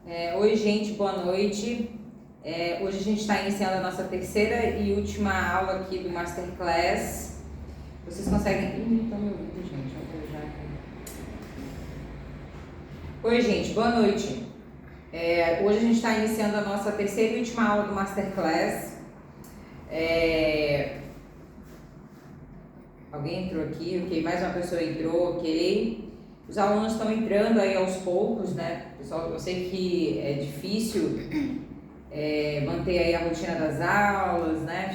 Oi, gente, boa noite. Hoje a gente está iniciando a nossa terceira e última aula aqui do Masterclass. Vocês conseguem... estão me ouvindo, gente? Oi, gente, boa noite. Hoje a gente está iniciando a nossa terceira e última aula do Masterclass. Alguém entrou aqui, ok? Mais uma pessoa entrou, ok? Os alunos estão entrando aí aos poucos, né? Pessoal, eu sei que é difícil manter aí a rotina das aulas, né?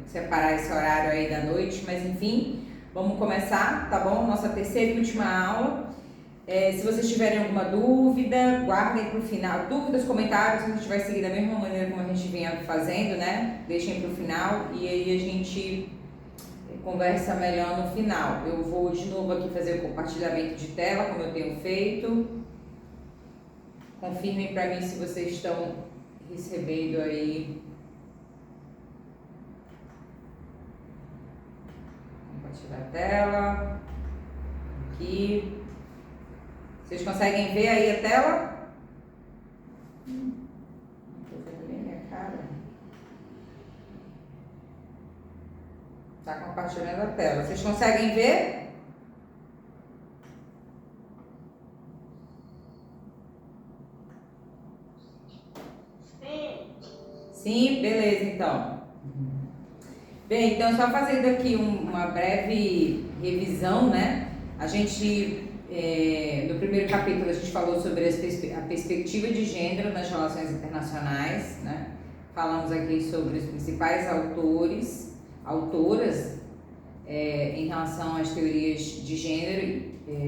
Separar esse horário aí da noite, mas enfim, vamos começar, tá bom? Nossa terceira e última aula. Se vocês tiverem alguma dúvida, guardem para o final. Dúvidas, comentários, a gente vai seguir da mesma maneira como a gente vinha fazendo, né? Deixem para o final e aí a gente conversa melhor no final. Eu vou de novo aqui fazer o compartilhamento de tela, como eu tenho feito. Confirmem para mim se vocês estão recebendo aí. Compartilhar a tela. Aqui. Vocês conseguem ver aí a tela? Não estou vendo nem minha cara. Está compartilhando a tela. Vocês conseguem ver? Sim, beleza, então. Bem, então só fazendo aqui uma breve revisão, né? A gente, no primeiro capítulo, a gente falou sobre a perspectiva de gênero nas relações internacionais, né? Falamos aqui sobre os principais autoras, em relação às teorias de gênero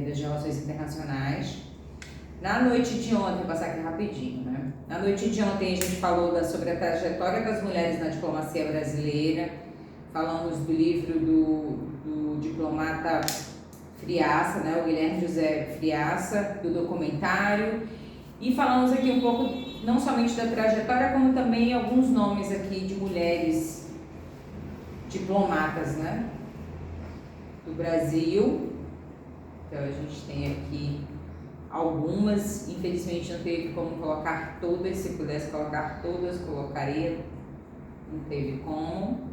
das relações internacionais. Na noite de ontem, vou passar aqui rapidinho, né? Na noite de ontem a gente falou sobre a trajetória das mulheres na diplomacia brasileira, falamos do livro do diplomata Friaça, né? O Guilherme José Friaça, do documentário, e falamos aqui um pouco, não somente da trajetória, como também alguns nomes aqui de mulheres diplomatas, né? Do Brasil. Então a gente tem aqui algumas, infelizmente não teve como colocar todas, se pudesse colocar todas, colocaria, não teve como.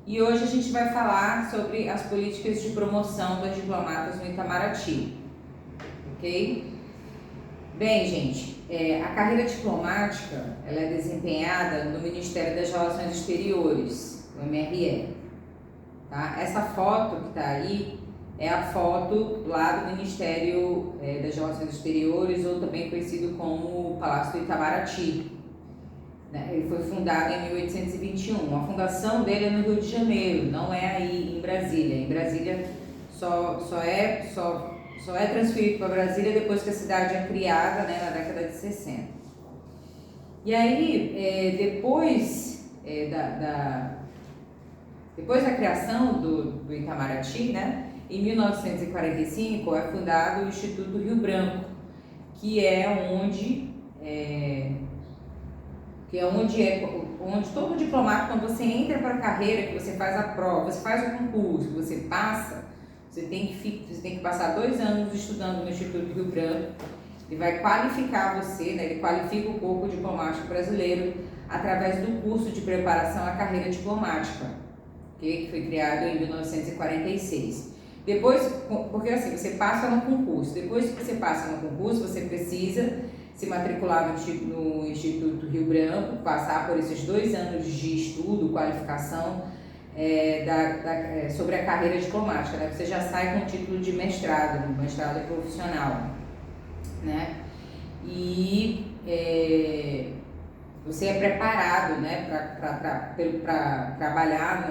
E hoje a gente vai falar sobre as políticas de promoção das diplomatas no Itamaraty, ok? Bem, gente, a carreira diplomática ela é desempenhada no Ministério das Relações Exteriores, o MRE. Tá? Essa foto que está aí é a foto lá do Ministério das Relações Exteriores, ou também conhecido como Palácio do Itamaraty. Né? Ele foi fundado em 1821. A fundação dele é no Rio de Janeiro, não é aí em Brasília. Em Brasília só é transferido para Brasília depois que a cidade é criada, né, na década de 60. E aí, depois da criação do Itamaraty, né, em 1945 é fundado o Instituto Rio Branco, que é onde todo diplomata, quando você entra para a carreira, que você faz a prova, você faz o concurso, você passa, você tem que passar 2 anos estudando no Instituto Rio Branco. Ele vai qualificar você, né, ele qualifica o corpo diplomático brasileiro através do curso de preparação à carreira diplomática, que foi criado em 1946. Depois, porque assim, você passa no concurso, depois que você passa no concurso, você precisa se matricular no Instituto Rio Branco, passar por esses 2 anos de estudo, qualificação sobre a carreira diplomática, né? Você já sai com o título de mestrado profissional, né? E você é preparado, né, para trabalhar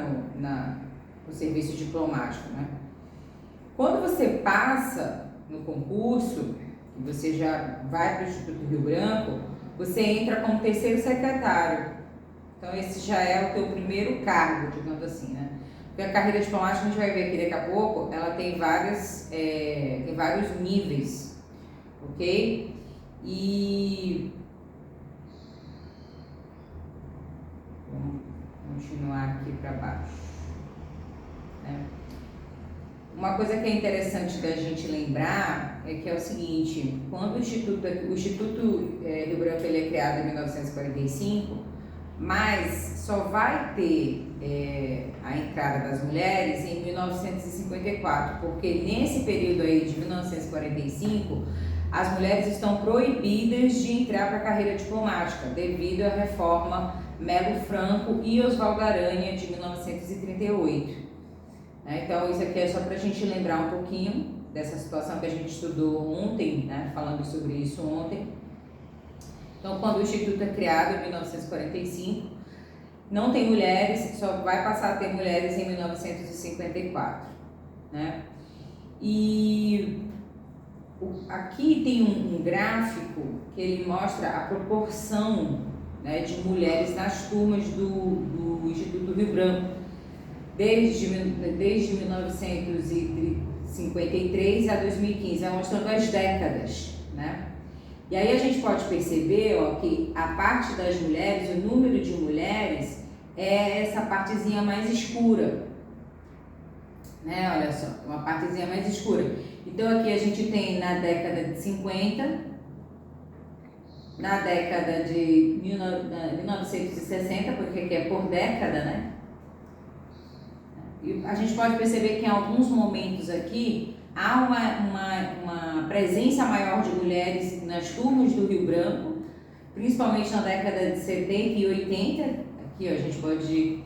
no serviço diplomático, né? Quando você passa no concurso, e você já vai para o Instituto Rio Branco, você entra como terceiro secretário. Então esse já é o teu primeiro cargo, digamos assim, né? Porque a carreira diplomática, a gente vai ver aqui daqui a pouco, ela tem vários níveis, ok? E vamos continuar aqui para baixo, né? uma coisa que é interessante da gente lembrar é que é o seguinte, quando o Instituto Rio Branco ele é criado em 1945, mas só vai ter a entrada das mulheres em 1954, porque nesse período aí de 1945, as mulheres estão proibidas de entrar para a carreira diplomática, devido à reforma Melo Franco e Oswaldo Aranha de 1938. Então isso aqui é só para a gente lembrar um pouquinho dessa situação que a gente estudou ontem, né, falando sobre isso ontem. Então, quando o Instituto é criado em 1945, não tem mulheres, só vai passar a ter mulheres em 1954, né? E aqui tem um gráfico que ele mostra a proporção, né, de mulheres nas turmas do Instituto Rio Branco, desde 1953 a 2015, mostrando as décadas, né? E aí a gente pode perceber, ó, que a parte das mulheres, o número de mulheres é essa partezinha mais escura, né? Olha só, uma partezinha mais escura. Então aqui a gente tem na década de 50, na década de 1960, porque aqui é por década, né? E a gente pode perceber que em alguns momentos aqui há uma presença maior de mulheres nas turmas do Rio Branco, principalmente na década de 70 e 80. Aqui ó, a gente pode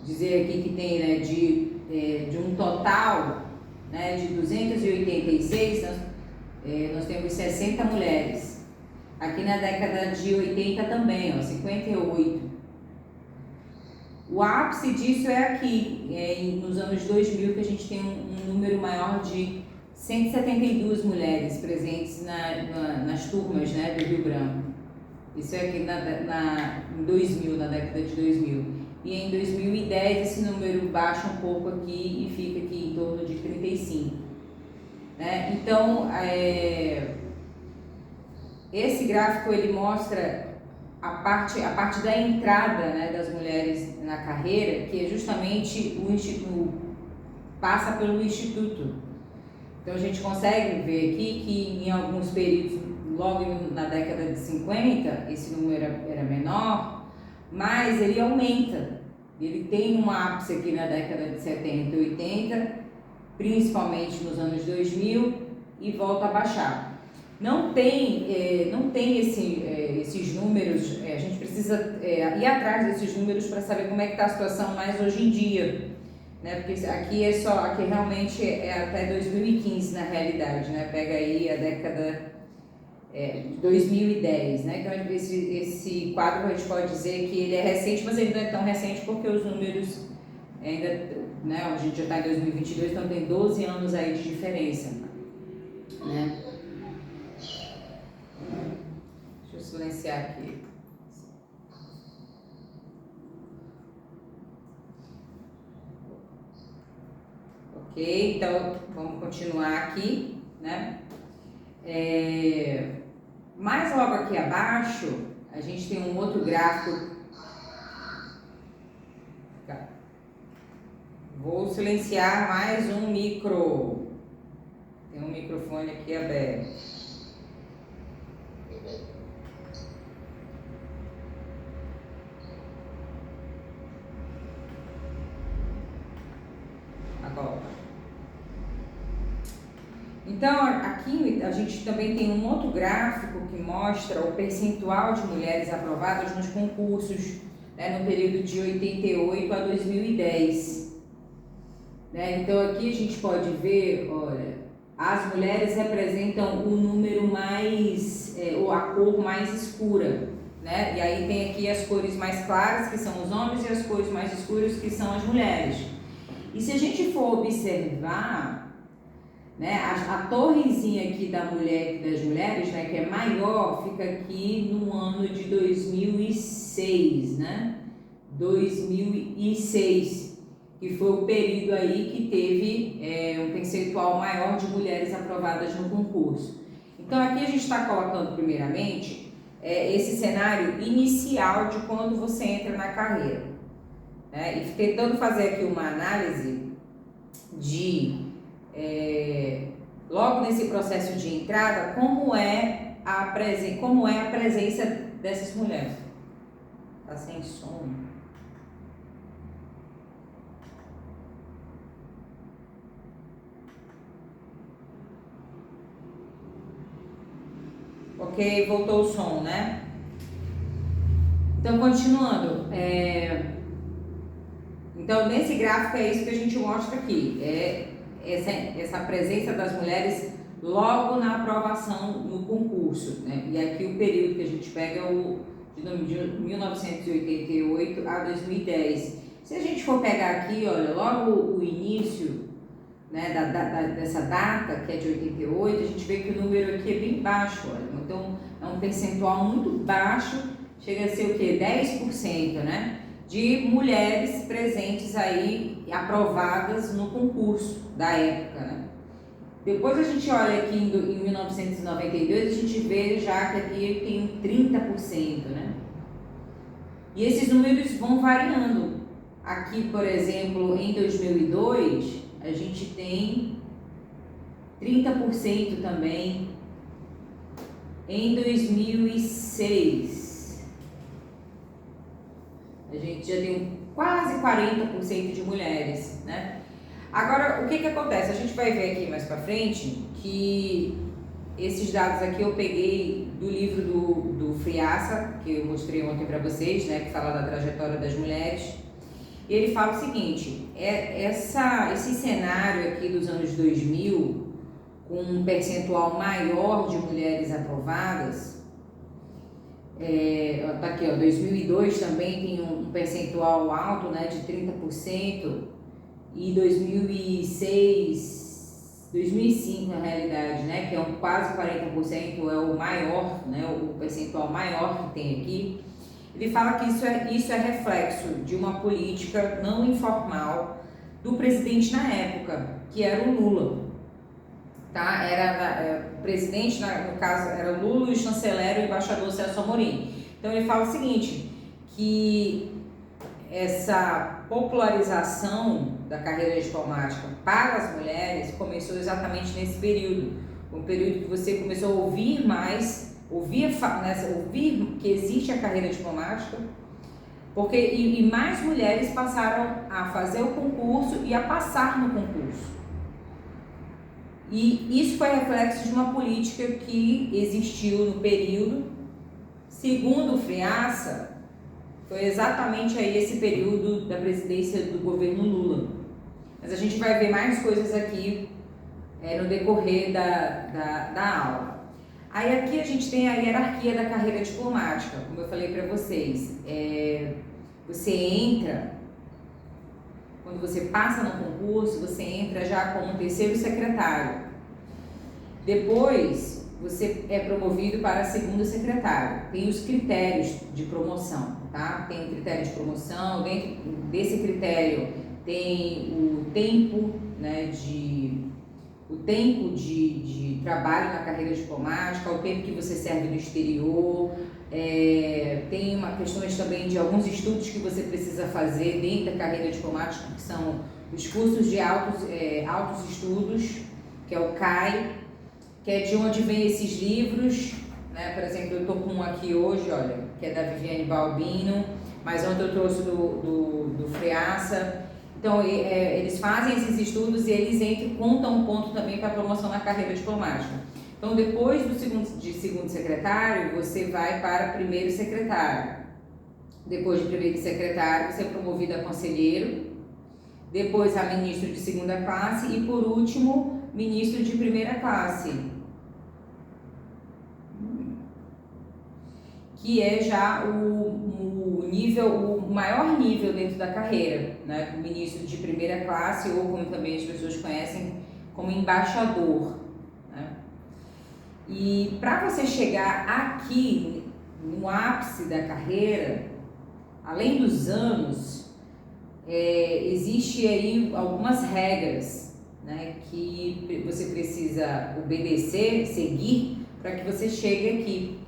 dizer aqui que tem, né, de um total, né, de 286, nós temos 60 mulheres. Aqui na década de 80 também, ó, 58. O ápice disso é aqui, nos anos 2000, que a gente tem um número maior de 172 mulheres presentes nas turmas, né, do Rio Branco. Isso é aqui em 2000, na década de 2000. E em 2010 esse número baixa um pouco aqui e fica aqui em torno de 35. Né? Então, esse gráfico ele mostra a parte da entrada, né, das mulheres na carreira, que é justamente o Instituto, passa pelo Instituto. Então a gente consegue ver aqui que em alguns períodos, logo na década de 50, esse número era menor, mas ele aumenta. Ele tem um ápice aqui na década de 70 e 80, principalmente nos anos 2000, e volta a baixar. Não tem esses números, a gente precisa ir atrás desses números para saber como é que está a situação mais hoje em dia, né? Porque aqui realmente é até 2015 na realidade, né? Pega aí a década de 2010, né? Então esse quadro a gente pode dizer que ele é recente, mas ele não é tão recente porque os números ainda, né? A gente já está em 2022, então tem 12 anos aí de diferença, né? Deixa eu silenciar aqui. Ok, então vamos continuar aqui, né? Mais logo aqui abaixo, a gente tem um outro gráfico. Vou silenciar mais um micro. Tem um microfone aqui aberto. Então, aqui a gente também tem um outro gráfico que mostra o percentual de mulheres aprovadas nos concursos, né, no período de 88 a 2010. Né? Então, aqui a gente pode ver, olha, as mulheres representam o número mais, ou a cor mais escura. Né? E aí tem aqui as cores mais claras, que são os homens, e as cores mais escuras, que são as mulheres. E se a gente for observar, né, a torrezinha aqui das mulheres, né, que é maior, fica aqui no ano de 2006, né? 2006, que foi o período aí que teve um percentual maior de mulheres aprovadas no concurso. Então aqui a gente está colocando primeiramente esse cenário inicial de quando você entra na carreira, né? E tentando fazer aqui uma análise de, logo nesse processo de entrada, como é a presença dessas mulheres. Tá sem som. Ok, voltou o som, né? Então, continuando. Então, nesse gráfico é isso que a gente mostra aqui. Essa presença das mulheres logo na aprovação no concurso, né? E aqui o período que a gente pega é o de 1988 a 2010. Se a gente for pegar aqui, olha, logo o início, né, dessa data, que é de 88, a gente vê que o número aqui é bem baixo, olha. Então, é um percentual muito baixo, chega a ser o quê? 10%, né? De mulheres presentes aí, aprovadas no concurso da época, né? Depois a gente olha aqui em 1992, a gente vê já que aqui tem 30%, né? E esses números vão variando. Aqui, por exemplo, em 2002, a gente tem 30% também. Em 2006, a gente já tem quase 40% de mulheres, né? Agora, o que acontece? A gente vai ver aqui mais pra frente que esses dados aqui eu peguei do livro do Friaça, que eu mostrei ontem para vocês, né? Que fala da trajetória das mulheres. E ele fala o seguinte, esse cenário aqui dos anos 2000, com um percentual maior de mulheres aprovadas, tá aqui, ó, 2002 também tem um percentual alto, né, de 30%, e 2005 na realidade, né, que é quase 40%, é o maior, né, o percentual maior que tem aqui. Ele fala que isso é reflexo de uma política não informal do presidente na época, que era o Lula. Tá? O presidente, no caso, era Lula, e o chanceler, o embaixador Celso Amorim. Então ele fala o seguinte, que essa popularização da carreira diplomática para as mulheres começou exatamente nesse período. Um período que você começou a ouvir mais, ouvir que existe a carreira diplomática, e mais mulheres passaram a fazer o concurso e a passar no concurso. E isso foi reflexo de uma política que existiu no período. Segundo o Friaça, foi exatamente aí esse período da presidência do governo Lula. Mas a gente vai ver mais coisas aqui no decorrer da aula. Aí aqui a gente tem a hierarquia da carreira diplomática, como eu falei para vocês. Você entra, quando você passa no concurso, você entra já como terceiro secretário. Depois, você é promovido para segundo secretário. Tem os critérios de promoção, tá? Tem o critério de promoção, dentro desse critério tem o tempo, né, de trabalho na carreira diplomática, o tempo que você serve no exterior, tem questões também de alguns estudos que você precisa fazer dentro da carreira diplomática, que são os cursos de altos estudos, que é o CAI, que é de onde vem esses livros, né? Por exemplo, eu estou com um aqui hoje, olha, que é da Viviane Balbino, mas ontem eu trouxe do Friaça. Então, eles fazem esses estudos e eles contam um ponto também para a promoção na carreira diplomática. Então, depois de segundo secretário, você vai para primeiro secretário. Depois de primeiro secretário, você é promovido a conselheiro. Depois a ministro de segunda classe e, por último, ministro de primeira classe. Que é já o maior nível dentro da carreira, né? O ministro de primeira classe, ou como também as pessoas conhecem, como embaixador, né? E para você chegar aqui, no ápice da carreira, além dos anos, existe aí algumas regras, né, que você precisa obedecer, seguir, para que você chegue aqui.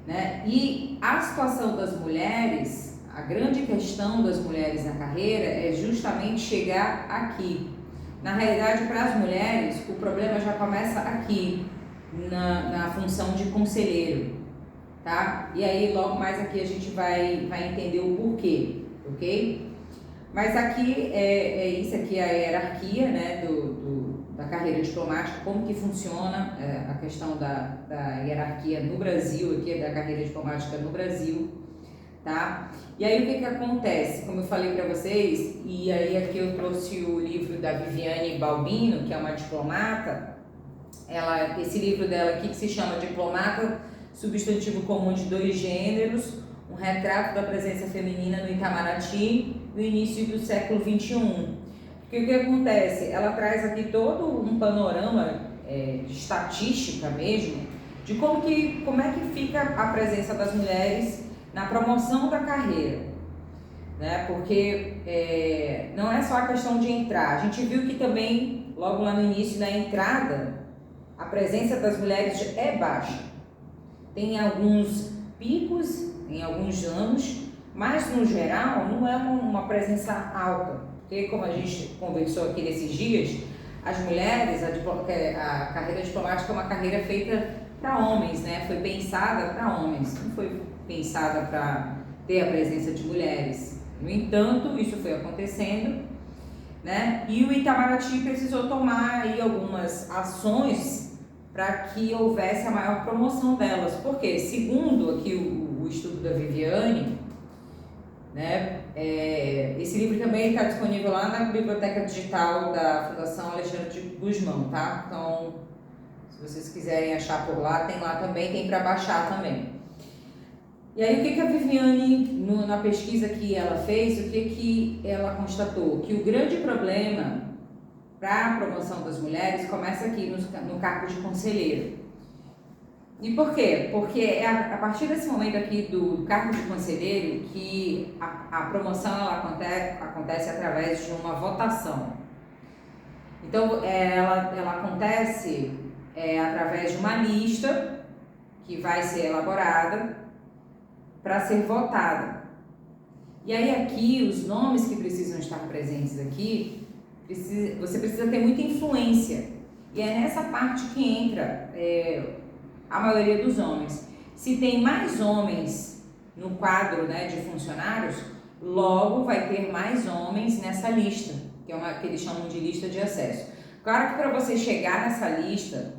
Né? E a situação das mulheres, a grande questão das mulheres na carreira é justamente chegar aqui. Na realidade, para as mulheres, o problema já começa aqui, na função de conselheiro, tá? E aí, logo mais aqui a gente vai entender o porquê, ok? Mas aqui, isso aqui é a hierarquia, né, da carreira diplomática, como que funciona a questão da hierarquia no Brasil, aqui da carreira diplomática no Brasil, tá? E aí o que acontece? Como eu falei para vocês, e aí aqui eu trouxe o livro da Viviane Balbino, que é uma diplomata, esse livro dela aqui que se chama Diplomata, Substantivo Comum de Dois Gêneros, um retrato da presença feminina no Itamaraty no início do século XXI. Porque o que acontece? Ela traz aqui todo um panorama de estatística mesmo, de como é que fica a presença das mulheres na promoção da carreira, né? Porque não é só a questão de entrar. A gente viu que também, logo lá no início, na entrada, a presença das mulheres é baixa. Tem alguns picos em alguns anos, mas no geral não é uma presença alta. Porque, como a gente conversou aqui nesses dias, as mulheres, a carreira diplomática é uma carreira feita para homens, né? Foi pensada para homens, não foi pensada para ter a presença de mulheres. No entanto, isso foi acontecendo, né? E o Itamaraty precisou tomar aí algumas ações para que houvesse a maior promoção delas. Porque, segundo aqui o estudo da Viviane, né? Esse livro também está disponível lá na biblioteca digital da Fundação Alexandre de Gusmão, tá? Então, se vocês quiserem achar por lá, tem lá também, tem para baixar também. E aí, o que a Viviane, na pesquisa que ela fez, o que ela constatou? Que o grande problema para a promoção das mulheres começa aqui no cargo de conselheiro. E por quê? Porque é a partir desse momento aqui do cargo de conselheiro que a promoção ela acontece através de uma votação. Então, ela acontece através de uma lista que vai ser elaborada para ser votada. E aí aqui, os nomes que precisam estar presentes aqui, você precisa ter muita influência. E é nessa parte que entra a maioria dos homens. Se tem mais homens no quadro, né, de funcionários, logo vai ter mais homens nessa lista, que eles chamam de lista de acesso. Claro que para você chegar nessa lista,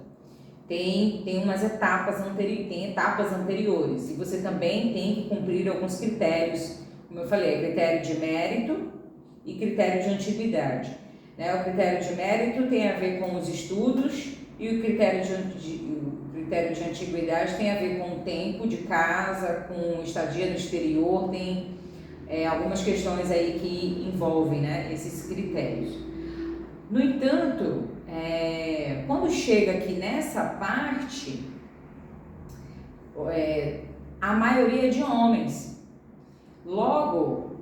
tem umas etapas anteriores, e você também tem que cumprir alguns critérios, como eu falei, critério de mérito e critério de antiguidade. Né? O critério de mérito tem a ver com os estudos e o critério de antiguidade tem a ver com o tempo de casa, com estadia no exterior, tem algumas questões aí que envolvem, né, esses critérios. No entanto, quando chega aqui nessa parte, a maioria de homens, logo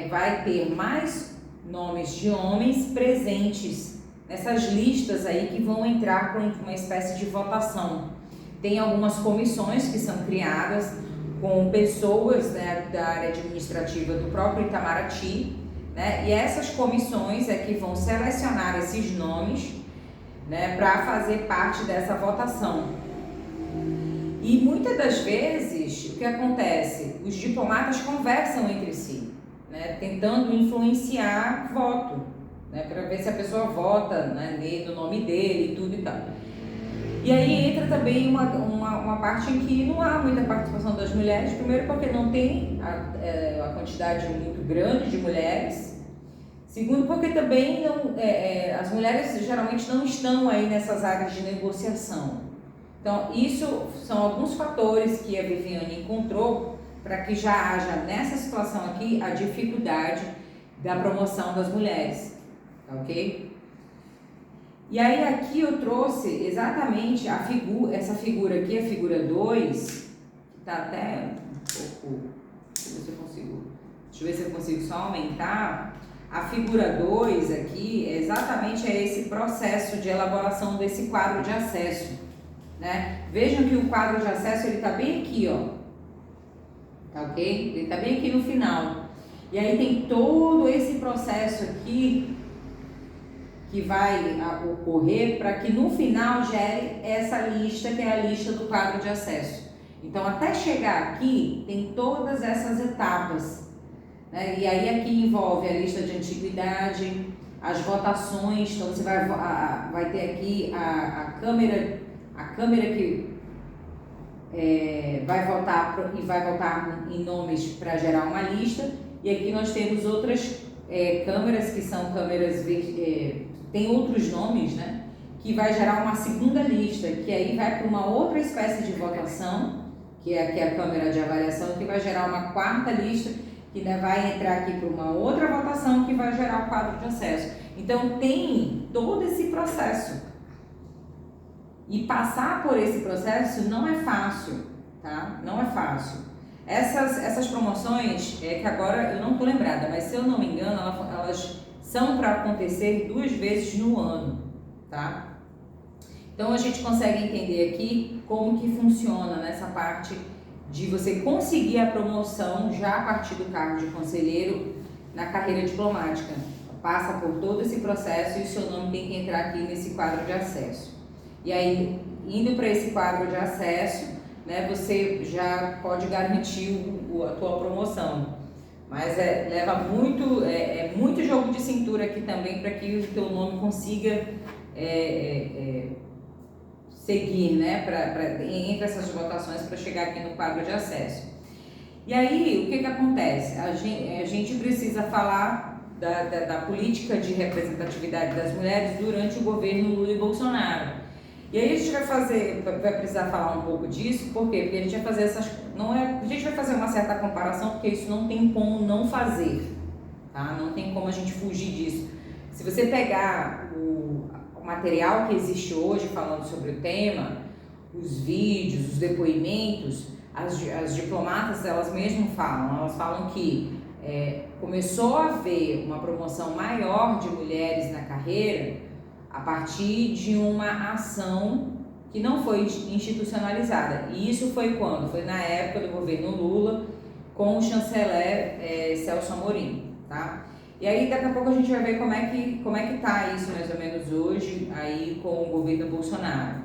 vai ter mais nomes de homens presentes nessas listas aí que vão entrar com uma espécie de votação. Tem algumas comissões que são criadas com pessoas, né, da área administrativa do próprio Itamaraty, né, e essas comissões é que vão selecionar esses nomes, né, para fazer parte dessa votação. E muitas das vezes, o que acontece? Os diplomatas conversam entre si, né, tentando influenciar voto, né, para ver se a pessoa vota, né, no nome dele e tudo e tal. E aí entra também uma parte em que não há muita participação das mulheres, primeiro porque não tem a quantidade muito grande de mulheres, segundo porque também as mulheres geralmente não estão aí nessas áreas de negociação. Então isso são alguns fatores que a Viviane encontrou para que já haja nessa situação aqui a dificuldade da promoção das mulheres, ok? E aí aqui eu trouxe exatamente essa figura aqui, a figura 2, que está até um pouco, deixa eu ver se eu consigo só aumentar. A figura 2 aqui exatamente esse processo de elaboração desse quadro de acesso, né? Vejam que o quadro de acesso ele está bem aqui, ó, tá ok? Ele está bem aqui no final. E aí tem todo esse processo aqui que vai ocorrer para que no final gere essa lista, que é a lista do quadro de acesso. Então, até chegar aqui, tem todas essas etapas, né? E aí aqui envolve a lista de antiguidade, as votações. Então você vai ter aqui a câmera que vai votar e vai votar em nomes para gerar uma lista. E aqui nós temos outras câmeras que são câmeras, tem outros nomes, né? Que vai gerar uma segunda lista, que aí vai para uma outra espécie de votação, que é aqui a câmera de avaliação, que vai gerar uma quarta lista, que vai entrar aqui para uma outra votação, que vai gerar o quadro de acesso. Então tem todo esse processo. E passar por esse processo não é fácil, tá? Não é fácil. Essas promoções, que agora eu não estou lembrada, mas se eu não me engano, elas são para acontecer 2 vezes no ano, tá? Então a gente consegue entender aqui como que funciona nessa parte de você conseguir a promoção já a partir do cargo de conselheiro na carreira diplomática. Passa por todo esse processo e o seu nome tem que entrar aqui nesse quadro de acesso. E aí, indo para esse quadro de acesso, né, você já pode garantir a tua promoção. Mas leva muito, muito jogo de cintura aqui também para que o teu nome consiga seguir, né, entre essas votações para chegar aqui no quadro de acesso. E aí, o que acontece? A gente precisa falar da política de representatividade das mulheres durante o governo Lula e Bolsonaro. E aí a gente vai precisar falar um pouco disso, por quê? Porque a gente vai fazer a gente vai fazer uma certa comparação, porque isso não tem como não fazer, tá? Não tem como a gente fugir disso. Se você pegar o material que existe hoje falando sobre o tema, os vídeos, os depoimentos, as diplomatas, elas mesmas falam que começou a haver uma promoção maior de mulheres na carreira a partir de uma ação que não foi institucionalizada. E isso foi quando? Foi na época do governo Lula, com o chanceler Celso Amorim, tá? E aí daqui a pouco a gente vai ver como é que tá isso mais ou menos hoje aí com o governo Bolsonaro,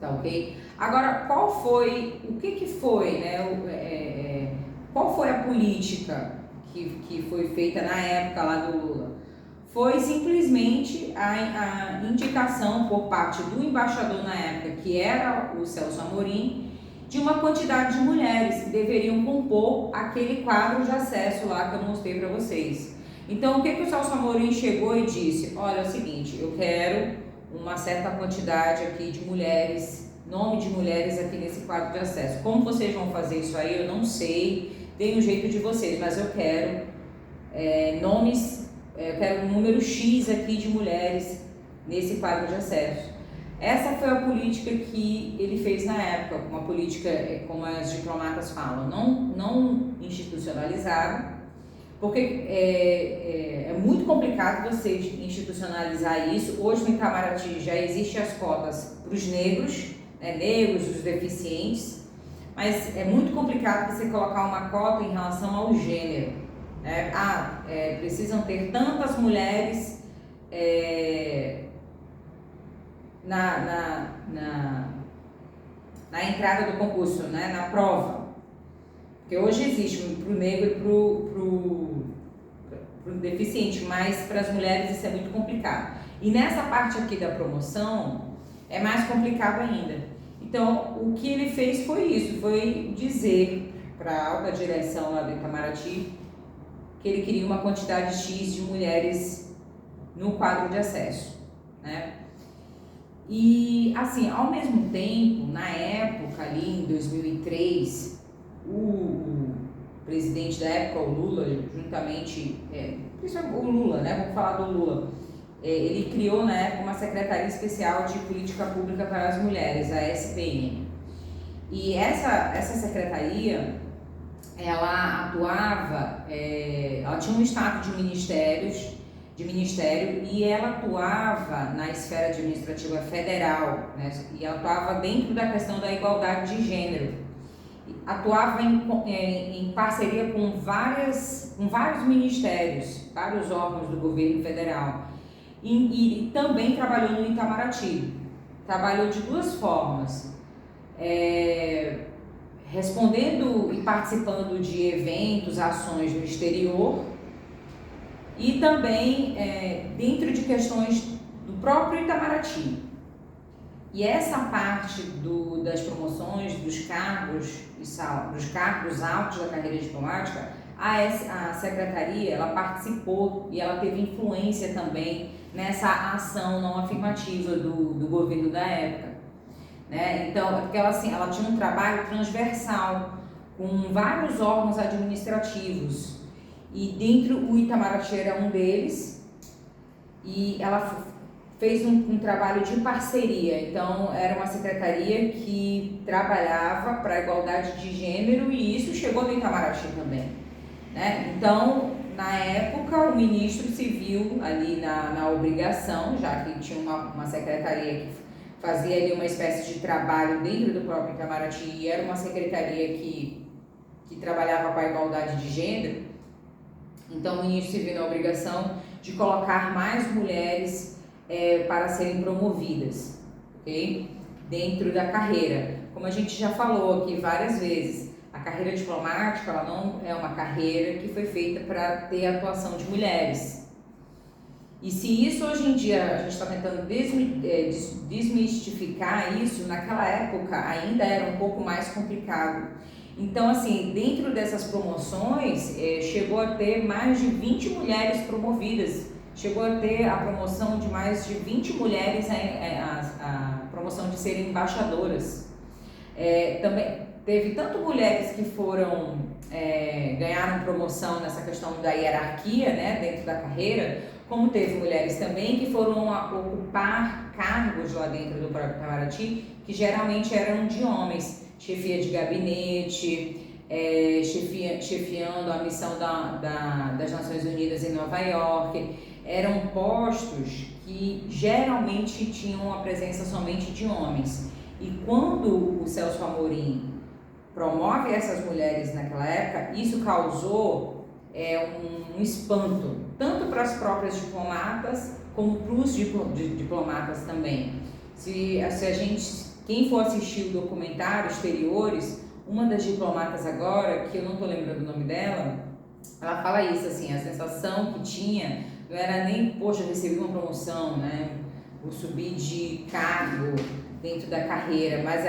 tá ok? Agora, o que foi, né, qual foi a política que foi feita na época lá do Lula? Foi simplesmente a indicação por parte do embaixador na época, que era o Celso Amorim, de uma quantidade de mulheres que deveriam compor aquele quadro de acesso lá que eu mostrei para vocês. Então, o que o Celso Amorim chegou e disse? Olha, é o seguinte, eu quero uma certa quantidade aqui de mulheres, nome de mulheres aqui nesse quadro de acesso. Como vocês vão fazer isso aí, eu não sei, tem um jeito de vocês, mas eu quero nomes. Eu quero um número X aqui de mulheres nesse quadro de acesso. Essa foi a política que ele fez na época, uma política, como as diplomatas falam, não institucionalizada, porque é muito complicado você institucionalizar isso. Hoje no Itamaraty já existem as cotas para os negros, negros, os deficientes, mas é muito complicado você colocar uma cota em relação ao gênero. Precisam ter tantas mulheres na entrada do concurso, né, na prova. Porque hoje existe para o negro e para o deficiente, mas para as mulheres isso é muito complicado. E nessa parte aqui da promoção é mais complicado ainda. Então, o que ele fez foi isso, foi dizer para a alta direção lá do Itamaraty que ele queria uma quantidade X de mulheres no quadro de acesso, né? E, assim, ao mesmo tempo, na época ali, em 2003, o presidente da época, o Lula, juntamente, o Lula, né? Vamos falar do Lula. Ele criou, na época, uma Secretaria Especial de Política Pública para as Mulheres, a SPM. E essa secretaria, ela atuava, ela tinha um status de ministério e ela atuava na esfera administrativa federal, né? E ela atuava dentro da questão da igualdade de gênero. Atuava em parceria com vários ministérios, vários órgãos do governo federal. e também trabalhou no Itamaraty. Trabalhou de duas formas, respondendo e participando de eventos, ações no exterior e também dentro de questões do próprio Itamaraty. E essa parte das promoções, dos cargos altos da carreira diplomática, a secretaria ela participou e ela teve influência também nessa ação não afirmativa do governo da época, né? Então, porque ela tinha um trabalho transversal com vários órgãos administrativos e dentro o Itamaraty era um deles e ela fez um trabalho de parceria. Então, era uma secretaria que trabalhava para a igualdade de gênero e isso chegou no Itamaraty também, né? Então, na época, o ministro se viu ali na obrigação, já que tinha uma secretaria que fazia ali uma espécie de trabalho dentro do próprio Itamaraty e era uma secretaria que trabalhava com a igualdade de gênero. Então, o ministro se viu na obrigação de colocar mais mulheres para serem promovidas, ok? Dentro da carreira. Como a gente já falou aqui várias vezes, a carreira diplomática ela não é uma carreira que foi feita para ter a atuação de mulheres. E se isso hoje em dia a gente está tentando desmistificar isso, naquela época ainda era um pouco mais complicado. Então, assim, dentro dessas promoções, chegou a ter mais de 20 mulheres promovidas. Chegou a ter a promoção de mais de 20 mulheres, a promoção de serem embaixadoras. Também teve tanto mulheres que ganharam promoção nessa questão da hierarquia, né, dentro da carreira, como teve mulheres também que foram ocupar cargos lá dentro do próprio Itamaraty, que geralmente eram de homens, chefia de gabinete, chefiando a missão das Nações Unidas em Nova York. Eram postos que geralmente tinham a presença somente de homens. E quando o Celso Amorim promove essas mulheres naquela época, isso causou um espanto, tanto para as próprias diplomatas, como para os diplomatas também. Quem for assistir o documentário Exteriores, uma das diplomatas agora, que eu não estou lembrando o nome dela, ela fala isso, assim, a sensação que tinha não era nem, poxa, eu recebi uma promoção, né, vou subir de cargo dentro da carreira, mas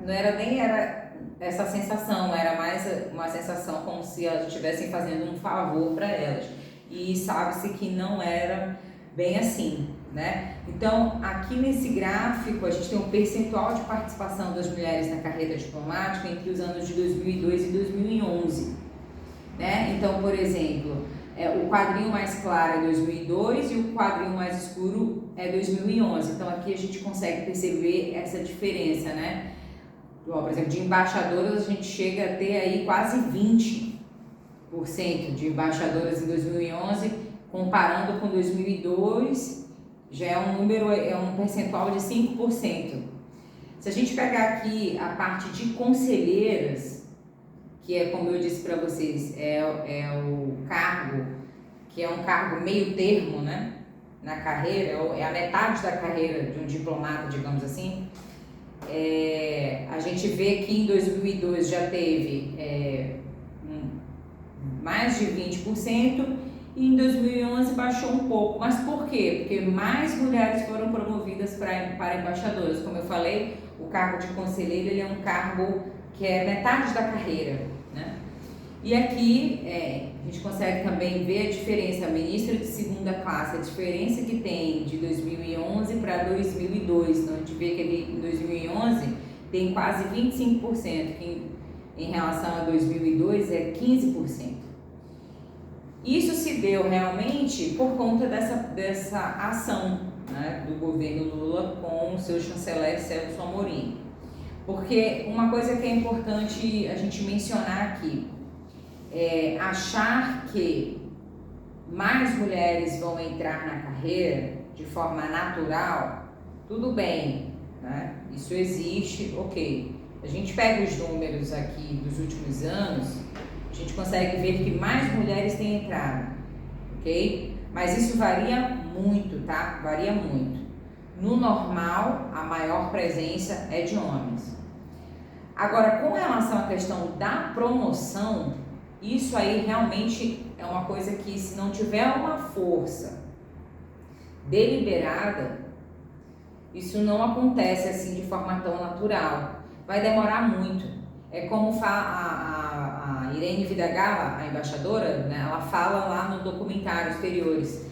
não era nem essa sensação, era mais uma sensação como se elas estivessem fazendo um favor para elas. E sabe-se que não era bem assim, né? Então, aqui nesse gráfico, a gente tem um percentual de participação das mulheres na carreira diplomática entre os anos de 2002 e 2011, né? Então, por exemplo, o quadrinho mais claro é 2002 e o quadrinho mais escuro é 2011. Então, aqui a gente consegue perceber essa diferença, né? Por exemplo, de embaixadoras, a gente chega a ter aí quase 20% de embaixadoras em 2011, comparando com 2002, já é um percentual de 5%. Se a gente pegar aqui a parte de conselheiras, que é, como eu disse para vocês, o cargo, que é um cargo meio termo, né, na carreira, é a metade da carreira de um diplomata, digamos assim. A gente vê que em 2002 já teve mais de 20% e em 2011 baixou um pouco. Mas por quê? Porque mais mulheres foram promovidas para embaixadoras. Como eu falei, o cargo de conselheiro ele é um cargo que é metade da carreira, né? E aqui a gente consegue também ver a diferença, a ministra de segunda classe, a diferença que tem de 2011 para 2002. Então, a gente vê que ele, em 2011 tem quase 25%, que em relação a 2002 é 15%. Isso se deu realmente por conta dessa ação, né, do governo Lula com o seu chanceler Celso Amorim. Porque uma coisa que é importante a gente mencionar aqui, achar que mais mulheres vão entrar na carreira de forma natural, tudo bem, né? Isso existe, ok. A gente pega os números aqui dos últimos anos, a gente consegue ver que mais mulheres têm entrado, ok? Mas isso varia muito, tá? Varia muito. No normal, a maior presença é de homens. Agora, com relação à questão da promoção, isso aí realmente é uma coisa que, se não tiver uma força deliberada, isso não acontece assim de forma tão natural. Vai demorar muito. É como fala a Irene Vidagala, a embaixadora, né? Ela fala lá no documentário Exteriores.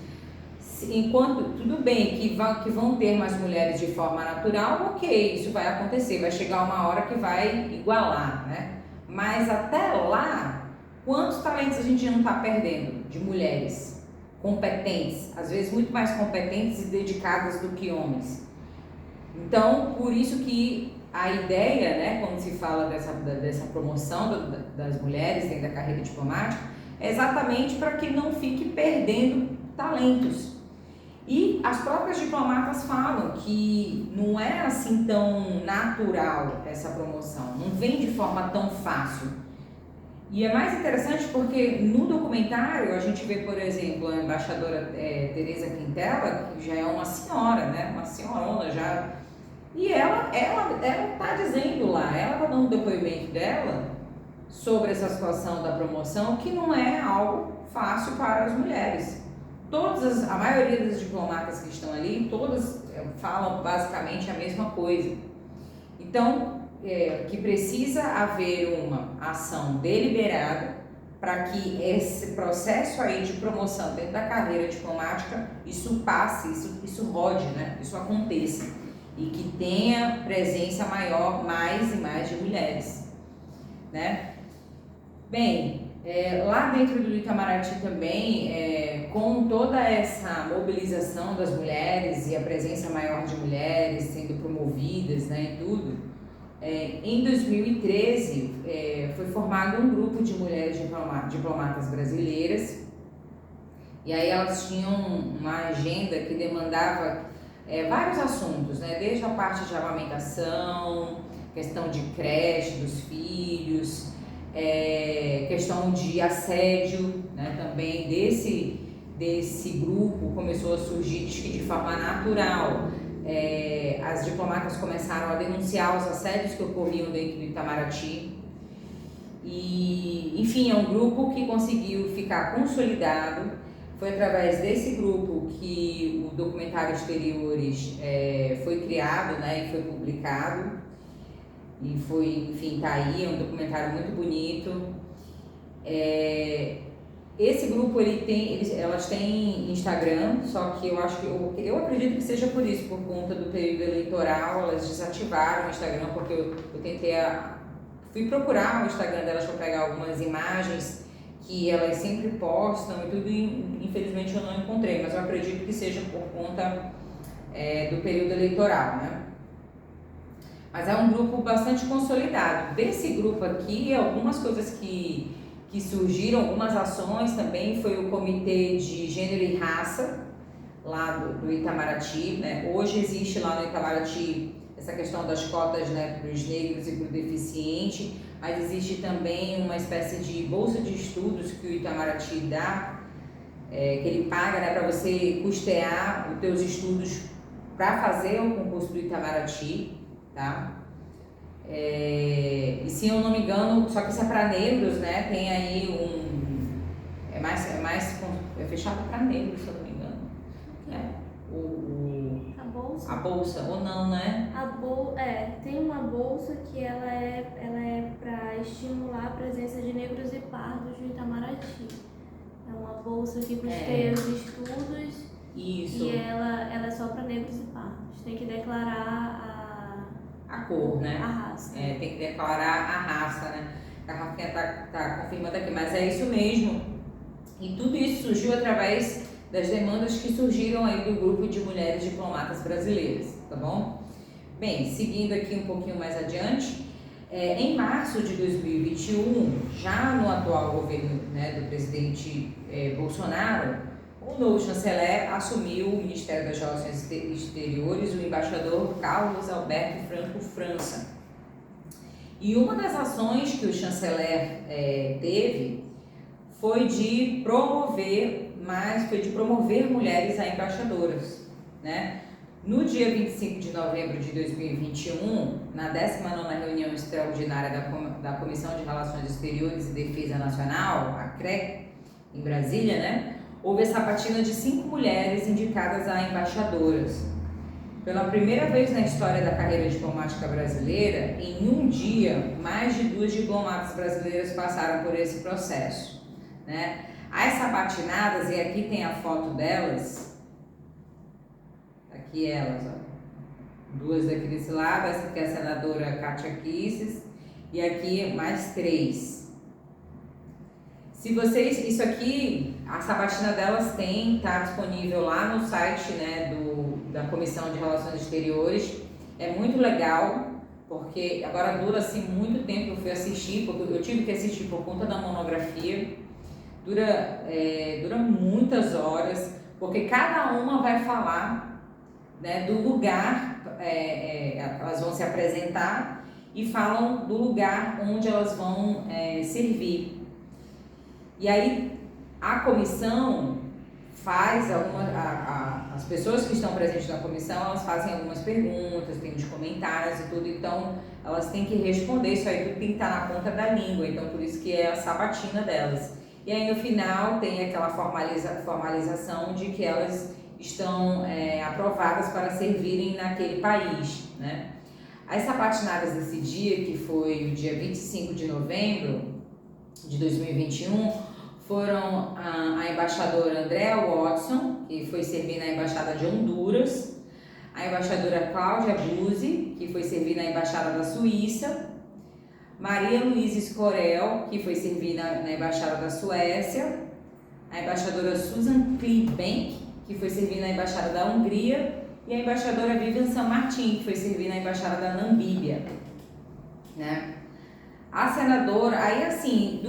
Enquanto, tudo bem que vão ter mais mulheres de forma natural, ok, isso vai acontecer, vai chegar uma hora que vai igualar, né? Mas até lá, quantos talentos a gente não está perdendo de mulheres competentes, às vezes muito mais competentes e dedicadas do que homens? Então, por isso que a ideia, né, quando se fala dessa promoção das mulheres dentro da carreira diplomática, é exatamente para que não fique perdendo talentos. E as próprias diplomatas falam que não é assim tão natural essa promoção, não vem de forma tão fácil. E é mais interessante porque no documentário a gente vê, por exemplo, a embaixadora Teresa Quintela, que já é uma senhora, né, uma senhorona já, e ela tá dizendo lá, ela tá dando um depoimento dela sobre essa situação da promoção, que não é algo fácil para as mulheres. A maioria das diplomatas que estão ali, todas falam basicamente a mesma coisa. Então, que precisa haver uma ação deliberada para que esse processo aí de promoção dentro da carreira diplomática, isso passe, isso rode, né? Isso aconteça. E que tenha presença maior, mais e mais de mulheres, né? Bem, lá dentro do Itamaraty também, com toda essa mobilização das mulheres e a presença maior de mulheres sendo promovidas, né, e tudo, em 2013 foi formado um grupo de mulheres diplomatas brasileiras, e aí elas tinham uma agenda que demandava vários assuntos, né, desde a parte de amamentação, questão de creche dos filhos, questão de assédio, né, também desse grupo começou a surgir de forma natural. As diplomatas começaram a denunciar os assédios que ocorriam dentro do Itamaraty e, enfim, é um grupo que conseguiu ficar consolidado. Foi através desse grupo que o documentário Exteriores foi criado, né, e foi publicado. E foi, enfim, tá aí, é um documentário muito bonito. Esse grupo, elas têm Instagram, só que eu acho que, eu acredito que seja por isso, por conta do período eleitoral, elas desativaram o Instagram, porque eu fui procurar o Instagram delas para pegar algumas imagens que elas sempre postam e tudo, e infelizmente eu não encontrei, mas eu acredito que seja por conta do período eleitoral, né? Mas é um grupo bastante consolidado. Desse grupo aqui, algumas coisas que surgiram, algumas ações também, foi o Comitê de Gênero e Raça, lá do Itamaraty, né? Hoje existe lá no Itamaraty essa questão das cotas, né, para os negros e para o deficiente, mas existe também uma espécie de bolsa de estudos que o Itamaraty dá, que ele paga, né, para você custear os teus estudos para fazer o concurso do Itamaraty. Tá? E se eu não me engano, só que isso é para negros, né? Tem aí é fechado para negros, se eu não me engano. A bolsa? A bolsa, ou não, né? Tem uma bolsa que ela é para estimular a presença de negros e pardos no Itamaraty. É uma bolsa que custeia os estudos. Isso. E ela é só para negros e pardos. Tem que declarar a cor, né? A raça. Tem que declarar a raça, né? A Rafinha tá confirmando aqui, mas é isso mesmo. E tudo isso surgiu através das demandas que surgiram aí do grupo de mulheres diplomatas brasileiras, tá bom? Bem, seguindo aqui um pouquinho mais adiante, em março de 2021, já no atual governo, né, do presidente Bolsonaro, o novo chanceler assumiu o Ministério das Relações Exteriores, o embaixador Carlos Alberto Franco França. E uma das ações que o chanceler teve foi de promover mas foi de promover mulheres a embaixadoras, né? No dia 25 de novembro de 2021, na 19ª reunião extraordinária da Comissão de Relações Exteriores e Defesa Nacional, a CRE, em Brasília, né? Houve a sabatina de 5 mulheres indicadas a embaixadoras. Pela primeira vez na história da carreira diplomática brasileira, em um dia, mais de 2 diplomatas brasileiras passaram por esse processo, né? As sabatinadas, e aqui tem a foto delas, aqui elas, ó, 2 daqui desse lado, essa aqui é a senadora Kátia Kicis, e aqui mais 3. Se vocês, isso aqui, a sabatina delas tá disponível lá no site, né, da Comissão de Relações Exteriores. É muito legal, porque agora dura assim muito tempo. Eu fui assistir, porque eu tive que assistir por conta da monografia. Dura muitas horas, porque cada uma vai falar, né, do lugar, elas vão se apresentar e falam do lugar onde elas vão servir. E aí a comissão faz as pessoas que estão presentes na comissão, elas fazem algumas perguntas, tem os comentários e tudo, então elas têm que responder, isso aí tudo tem que estar na ponta da língua, então por isso que é a sabatina delas. E aí no final tem aquela formalização de que elas estão aprovadas para servirem naquele país, né? As sabatinadas desse dia, que foi o dia 25 de novembro de 2021, foram a embaixadora Andrea Watson, que foi servir na Embaixada de Honduras, a embaixadora Cláudia Buzzi, que foi servir na Embaixada da Suíça, Maria Luísa Scorel, que foi servir na Embaixada da Suécia, a embaixadora Susan Klibank, que foi servir na Embaixada da Hungria, e a embaixadora Vivian San Martin, que foi servir na Embaixada da Namíbia, né? A senadora, aí assim,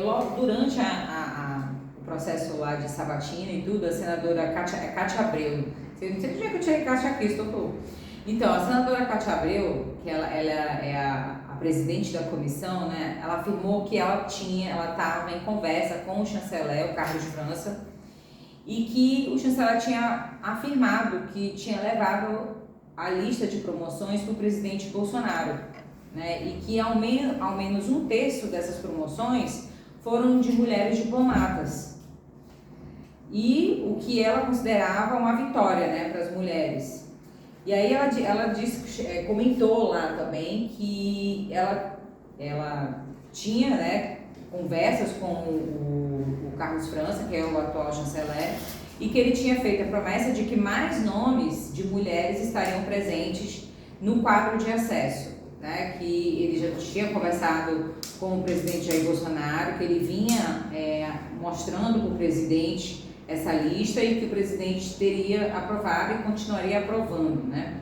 logo durante o processo lá de sabatina e tudo, a senadora Cátia Abreu, não sei do dia que eu tirei Cátia aqui, estou. Então, a senadora Cátia Abreu, que ela é a presidente da comissão, né, ela afirmou que ela estava em conversa com o chanceler, o Carlos França, e que o chanceler tinha afirmado que tinha levado a lista de promoções para o presidente Bolsonaro, né, e que ao menos 1/3 dessas promoções foram de mulheres diplomatas, e o que ela considerava uma vitória, né, para as mulheres. E aí ela comentou lá também que ela tinha, né, conversas com o Carlos França, que é o atual chanceler, e que ele tinha feito a promessa de que mais nomes de mulheres estariam presentes no quadro de acesso, né, que ele já tinha conversado com o presidente Jair Bolsonaro, que ele vinha mostrando para o presidente essa lista e que o presidente teria aprovado e continuaria aprovando, né?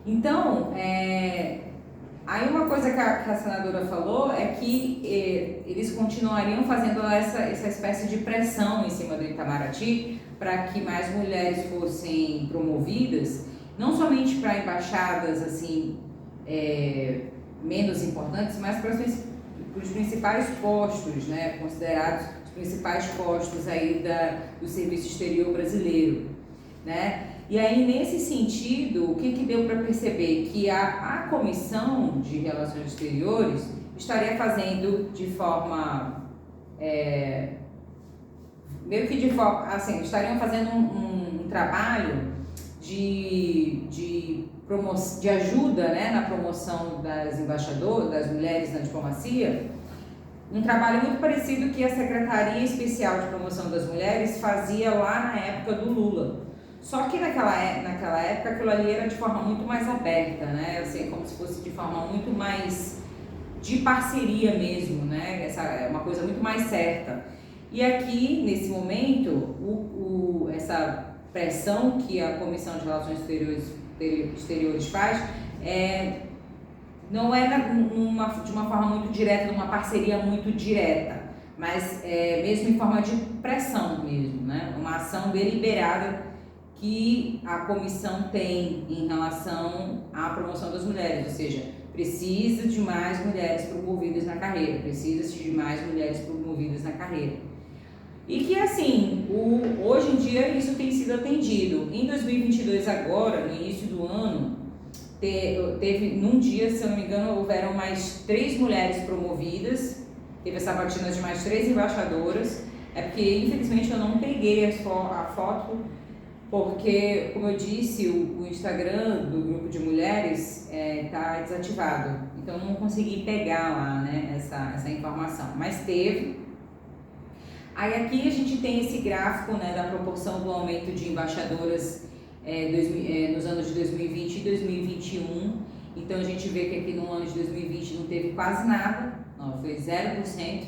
Então, aí uma coisa que a senadora falou é que eles continuariam fazendo essa espécie de pressão em cima do Itamaraty para que mais mulheres fossem promovidas, não somente para embaixadas assim menos importantes, mas para os principais postos, né, considerados os principais postos aí do serviço exterior brasileiro, né? E aí, nesse sentido, o que deu para perceber? Que a Comissão de Relações Exteriores estaria fazendo de forma, meio que de forma, assim, estariam fazendo um trabalho de ajuda, né, na promoção das embaixadoras, das mulheres na diplomacia, um trabalho muito parecido que a Secretaria Especial de Promoção das Mulheres fazia lá na época do Lula. Só que naquela época aquilo ali era de forma muito mais aberta, né? Assim, como se fosse de forma muito mais de parceria mesmo, né? Essa é uma coisa muito mais certa. E aqui, nesse momento, essa pressão que a Comissão de Relações Exteriores faz não é de uma forma muito direta, de uma parceria muito direta, mas mesmo em forma de pressão mesmo, né? Uma ação deliberada que a comissão tem em relação à promoção das mulheres, ou seja, precisa de mais mulheres promovidas na carreira, precisa de mais mulheres promovidas na carreira. E que, assim, hoje em dia isso tem sido atendido. Em 2022 agora, no início do ano, teve num dia, se eu não me engano, houveram mais 3 mulheres promovidas, teve essa batina de mais 3 embaixadoras, é porque infelizmente eu não peguei a foto, porque, como eu disse, o Instagram do grupo de mulheres tá desativado, então eu não consegui pegar lá, né, essa informação, mas teve. Aí aqui a gente tem esse gráfico, né, da proporção do aumento de embaixadoras nos anos de 2020 e 2021. Então a gente vê que aqui no ano de 2020 não teve quase nada, não, foi 0%.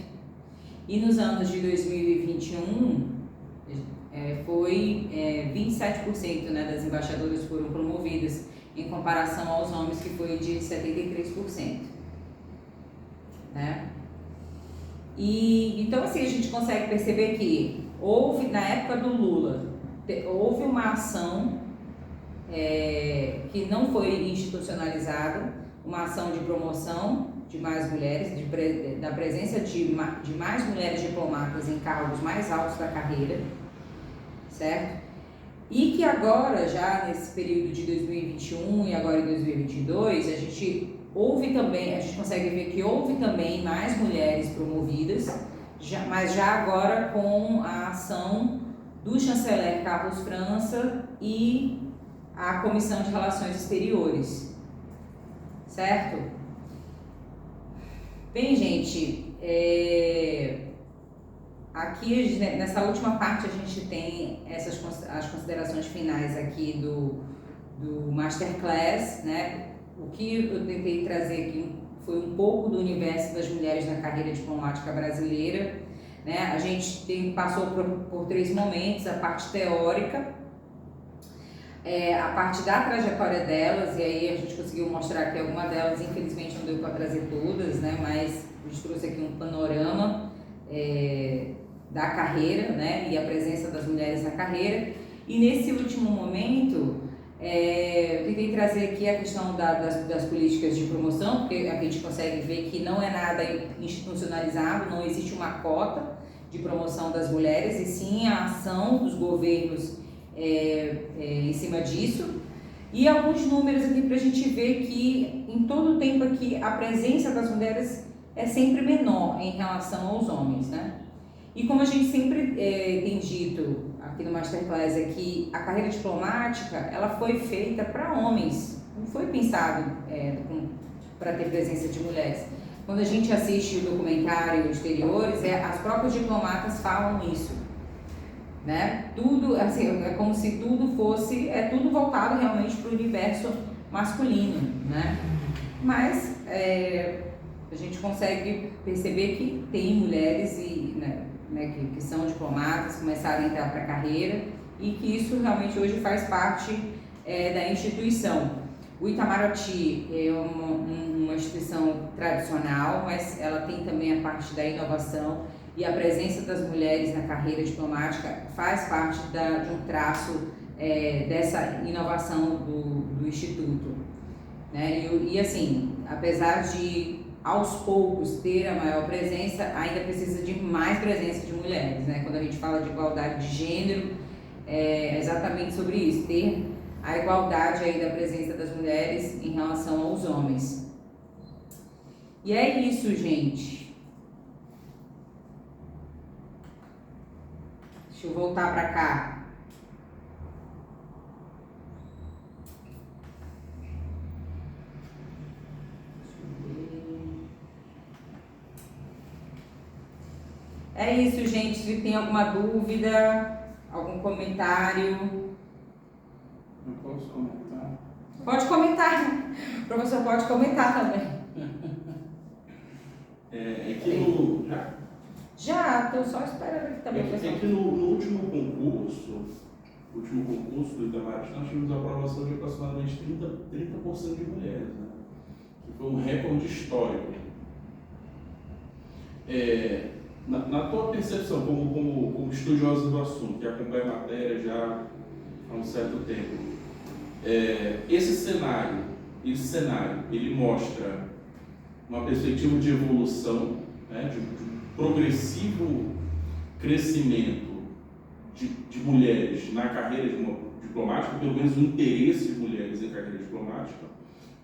E nos anos de 2021 foi 27%, né, das embaixadoras foram promovidas, em comparação aos homens, que foi de 73%. Né? E então assim a gente consegue perceber que houve, na época do Lula, houve uma ação que não foi institucionalizada, uma ação de promoção de mais mulheres, da presença de mais mulheres diplomatas em cargos mais altos da carreira, certo? E que agora, já nesse período de 2021 e agora em 2022, a gente consegue ver que houve também mais mulheres promovidas, mas já agora com a ação do chanceler Carlos França e a Comissão de Relações Exteriores, certo? Bem, gente, aqui nessa última parte a gente tem as considerações finais aqui do Masterclass, né? O que eu tentei trazer aqui foi um pouco do universo das mulheres na carreira diplomática brasileira, né? A gente passou por 3 momentos: a parte teórica, a parte da trajetória delas, e aí a gente conseguiu mostrar aqui alguma delas, infelizmente não deu para trazer todas, né? Mas a gente trouxe aqui um panorama da carreira, né? E a presença das mulheres na carreira. E nesse último momento, eu tentei trazer aqui a questão das políticas de promoção, porque a gente consegue ver que não é nada institucionalizado, não existe uma cota de promoção das mulheres, e sim a ação dos governos em cima disso. E alguns números aqui para a gente ver que em todo o tempo aqui a presença das mulheres é sempre menor em relação aos homens, né? E como a gente sempre tem dito aqui no Masterclass, é que a carreira diplomática ela foi feita para homens, não foi pensado para ter presença de mulheres. Quando a gente assiste o documentário Exteriores, as próprias diplomatas falam isso, né? Tudo, assim, é como se tudo fosse, tudo voltado realmente para o universo masculino, né? Mas a gente consegue perceber que tem mulheres que são diplomatas, começaram a entrar para a carreira, e que isso realmente hoje faz parte da instituição. O Itamaraty é uma instituição tradicional, mas ela tem também a parte da inovação, e a presença das mulheres na carreira diplomática faz parte de um traço dessa inovação do Instituto. Né? E assim, apesar de aos poucos ter a maior presença, ainda precisa de mais presença de mulheres, né? Quando a gente fala de igualdade de gênero, é exatamente sobre isso, ter a igualdade aí da presença das mulheres em relação aos homens. E é isso, gente. Deixa eu voltar para cá. É isso, gente. Se tem alguma dúvida, algum comentário. Eu posso comentar? Pode comentar. O professor pode comentar também. É que no... Já, estou só esperando aqui também. É que no último concurso do Itamaraty, nós tivemos a aprovação de aproximadamente 30% de mulheres, né? Que foi um recorde histórico. Na tua percepção, como estudiosa do assunto, que acompanha a matéria já há um certo tempo, esse cenário, ele mostra uma perspectiva de evolução, né, de um progressivo crescimento de mulheres na carreira diplomática, pelo menos o interesse de mulheres em carreira diplomática,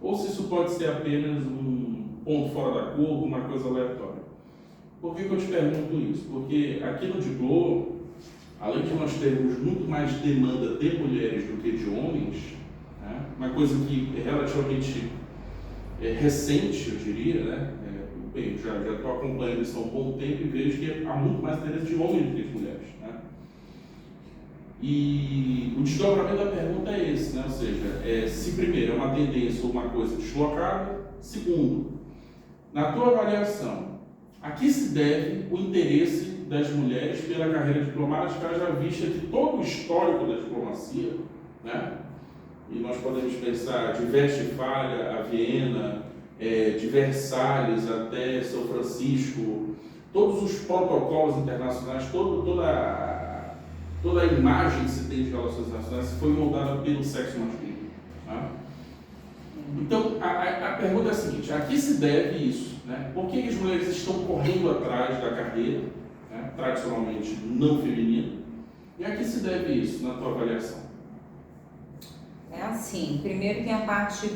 ou se isso pode ser apenas um ponto fora da curva, uma coisa aleatória. Por que eu te pergunto isso? Porque aqui no Diplo, além de nós termos muito mais demanda de mulheres do que de homens, né, uma coisa que é relativamente recente, eu diria, né? Bem, já estou acompanhando isso há um bom tempo e vejo que há muito mais interesse de homens do que de mulheres, né? E o desdobramento da pergunta é esse, né? Ou seja, se primeiro é uma tendência ou uma coisa deslocada, segundo, na tua avaliação, a que se deve o interesse das mulheres pela carreira diplomática, já vista que todo o histórico da diplomacia, né? E nós podemos pensar de Westfália a Viena, de Versalhes até São Francisco, todos os protocolos internacionais, toda a imagem que se tem de relações internacionais foi moldada pelo sexo masculino. Né? Então, a pergunta é a seguinte: a que se deve isso? Né? Por que as mulheres estão correndo atrás da carreira, né, tradicionalmente não feminina? E a que se deve isso, na tua avaliação? É assim, primeiro tem a parte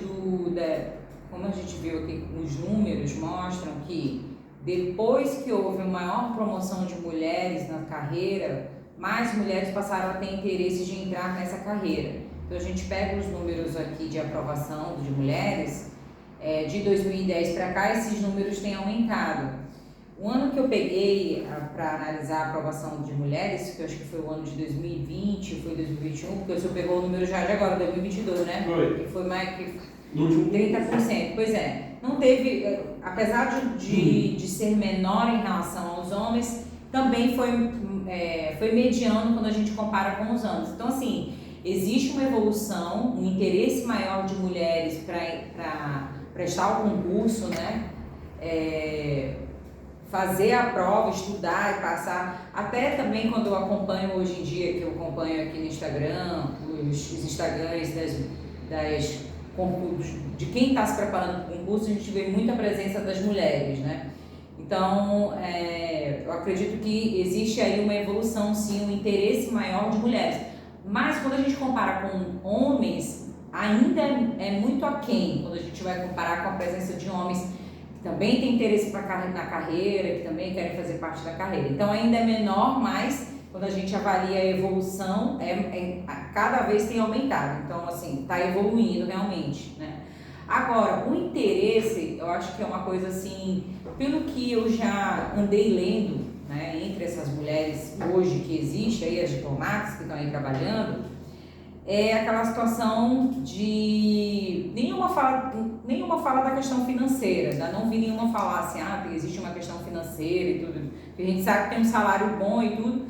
como a gente viu aqui, os números mostram que depois que houve uma maior promoção de mulheres na carreira, mais mulheres passaram a ter interesse de entrar nessa carreira. Então a gente pega os números aqui de aprovação de mulheres, de 2010 para cá, esses números têm aumentado. O ano que eu peguei para analisar a aprovação de mulheres, que eu acho que foi o ano de 2020, foi 2021, porque o senhor pegou o número já de agora, 2022, né? Foi. Que foi mais que No último 30%. Pois é, não teve, apesar de ser menor em relação aos homens, também foi mediano quando a gente compara com os anos. Então, assim, existe uma evolução, um interesse maior de mulheres para prestar o concurso, né? Fazer a prova, estudar e passar. Até também quando eu acompanho hoje em dia, que eu acompanho aqui no Instagram, os Instagrams de quem está se preparando para o concurso, a gente vê muita presença das mulheres, né? Então, eu acredito que existe aí uma evolução, sim, um interesse maior de mulheres. Mas quando a gente compara com homens, ainda é muito aquém, quando a gente vai comparar com a presença de homens que também têm interesse na carreira, que também querem fazer parte da carreira. Então, ainda é menor, mas quando a gente avalia a evolução, cada vez tem aumentado. Então, assim, está evoluindo realmente, né? Agora, o interesse, eu acho que é uma coisa assim, pelo que eu já andei lendo, né, entre essas mulheres hoje que existe aí, as diplomatas que estão aí trabalhando, é aquela situação de nenhuma fala da questão financeira, não vi nenhuma falar assim, existe uma questão financeira e tudo, a gente sabe que tem um salário bom e tudo,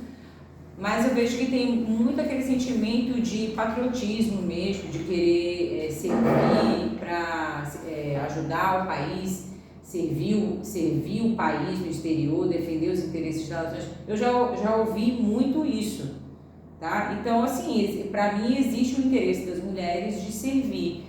mas eu vejo que tem muito aquele sentimento de patriotismo mesmo, de querer servir para ajudar o país, servir o país no exterior, defender os interesses das nações. Eu já ouvi muito isso, tá? Então, assim, para mim existe o interesse das mulheres de servir,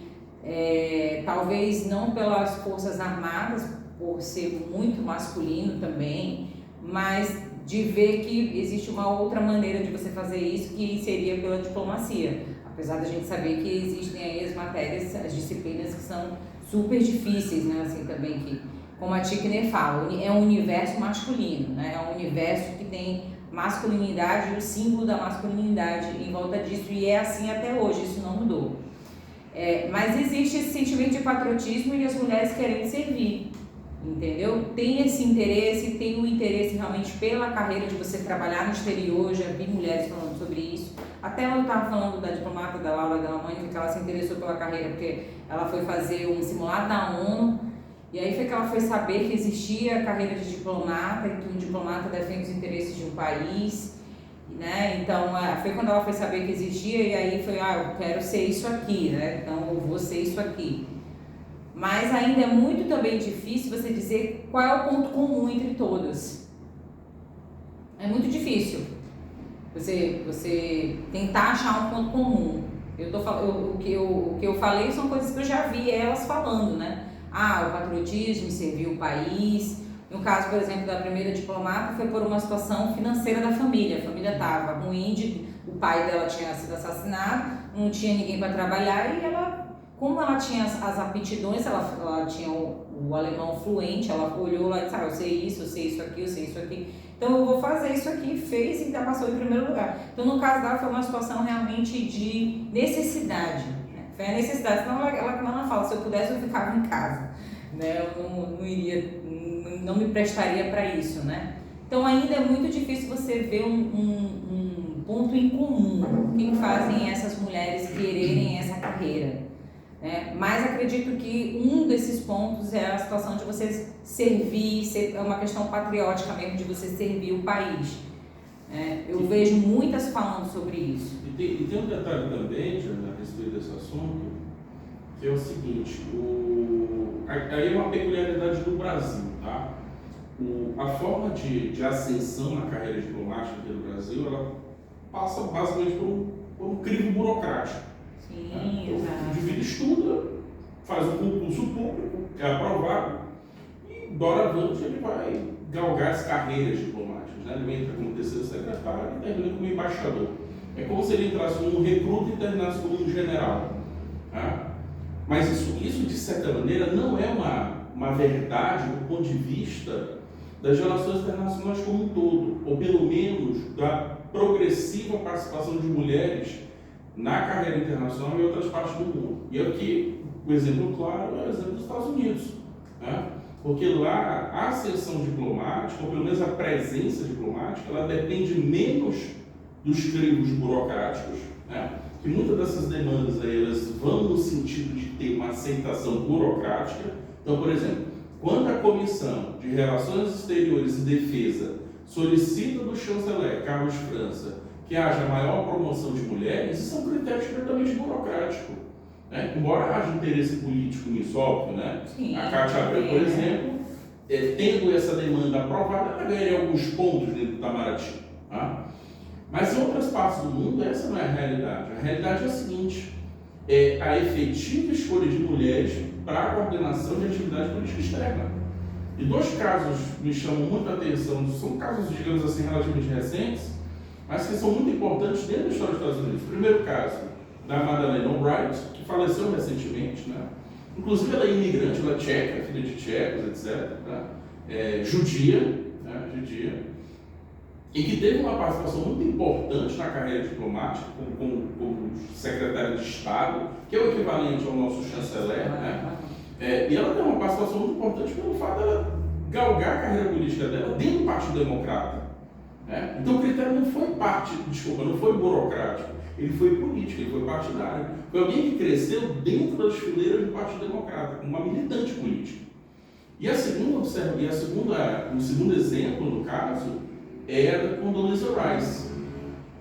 talvez não pelas Forças Armadas, por ser muito masculino também, mas de ver que existe uma outra maneira de você fazer isso, que seria pela diplomacia. Apesar da gente saber que existem aí as matérias, as disciplinas que são super difíceis, né? Assim, também que, como a Tickner fala, é um universo masculino, né? É um universo que tem masculinidade e o símbolo da masculinidade em volta disso, e é assim até hoje, isso não mudou. Mas existe esse sentimento de patriotismo e as mulheres querem servir. Entendeu? Tem esse interesse, tem o interesse realmente pela carreira de você trabalhar no exterior, já vi mulheres falando sobre isso. Até eu estava falando da diplomata da Laura Galamani, que ela se interessou pela carreira porque ela foi fazer um simulado da ONU, e aí foi que ela foi saber que existia a carreira de diplomata e que um diplomata defende os interesses de um país, né? Então foi quando ela foi saber que existia, e aí foi, eu quero ser isso aqui, né? Então eu vou ser isso aqui. Mas ainda é muito também difícil você dizer qual é o ponto comum entre todas. É muito difícil você tentar achar um ponto comum. O que eu falei são coisas que eu já vi elas falando, né? O patriotismo, servir o país, No caso, por exemplo, da primeira diplomata, foi por uma situação financeira da família. A família estava ruim, o pai dela tinha sido assassinado, não tinha ninguém para trabalhar e ela, como ela tinha as aptidões, ela tinha o alemão fluente, ela olhou lá e disse, eu sei isso aqui, eu sei isso aqui. Então eu vou fazer isso aqui, fez e ainda passou em primeiro lugar. Então no caso dela foi uma situação realmente de necessidade, né? Foi a necessidade, senão ela fala, se eu pudesse eu ficava em casa, né? Eu não iria, não me prestaria para isso, né? Então ainda é muito difícil você ver um ponto em comum que fazem essas mulheres quererem essa carreira. Mas acredito que um desses pontos é a situação de você servir, é uma questão patriótica mesmo, de você servir o país. Eu vejo muitas falando sobre isso. E tem um detalhe também, Jana, a respeito desse assunto, que é o seguinte, aí é uma peculiaridade do Brasil, tá? A forma de ascensão na carreira diplomática aqui no Brasil, ela passa basicamente por um crivo burocrático. Sim, Então, exato. o indivíduo estuda, faz um concurso público, é aprovado, e doravante ele vai galgar as carreiras diplomáticas, né? Ele entra como terceiro secretário e termina como embaixador. É como se ele entrasse como um recruta e terminasse como um general. Tá? Mas isso, de certa maneira, não é uma verdade do ponto de vista das relações internacionais como um todo, ou pelo menos da progressiva participação de mulheres na carreira internacional em outras partes do mundo. E aqui, o exemplo claro é o exemplo dos Estados Unidos. Né? Porque lá a ascensão diplomática, ou pelo menos a presença diplomática, ela depende menos dos crivos burocráticos, né? Que muitas dessas demandas aí, elas vão no sentido de ter uma aceitação burocrática. Então, por exemplo, quando a Comissão de Relações Exteriores e Defesa solicita do chanceler Carlos França que haja maior promoção de mulheres, isso é um critério estritamente burocrático. Né? Embora haja interesse político nisso, óbvio, né? Sim, a Cátia Abreu, por exemplo, tendo essa demanda aprovada, ela ganharia alguns pontos dentro do Itamaraty. Tá? Mas em outras partes do mundo, essa não é a realidade. A realidade é a seguinte, a efetiva escolha de mulheres para a coordenação de atividade política externa. E dois casos me chamam muita atenção, são casos, digamos assim, relativamente recentes, mas que são muito importantes dentro da história dos Estados Unidos. O primeiro caso, da Madeleine Albright, que faleceu recentemente, né? Inclusive ela é imigrante, ela é tcheca, filha de tchecos, etc. Né? Judia, né? Judia, e que teve uma participação muito importante na carreira diplomática, como secretária de Estado, que é o equivalente ao nosso chanceler, né? E ela tem uma participação muito importante pelo fato dela galgar a carreira política dela dentro do Partido Democrata. Então o critério não foi burocrático, ele foi político, ele foi partidário. Foi alguém que cresceu dentro das fileiras do Partido Democrata, como uma militante política. E o segundo exemplo, no caso, é a da Condoleezza Rice.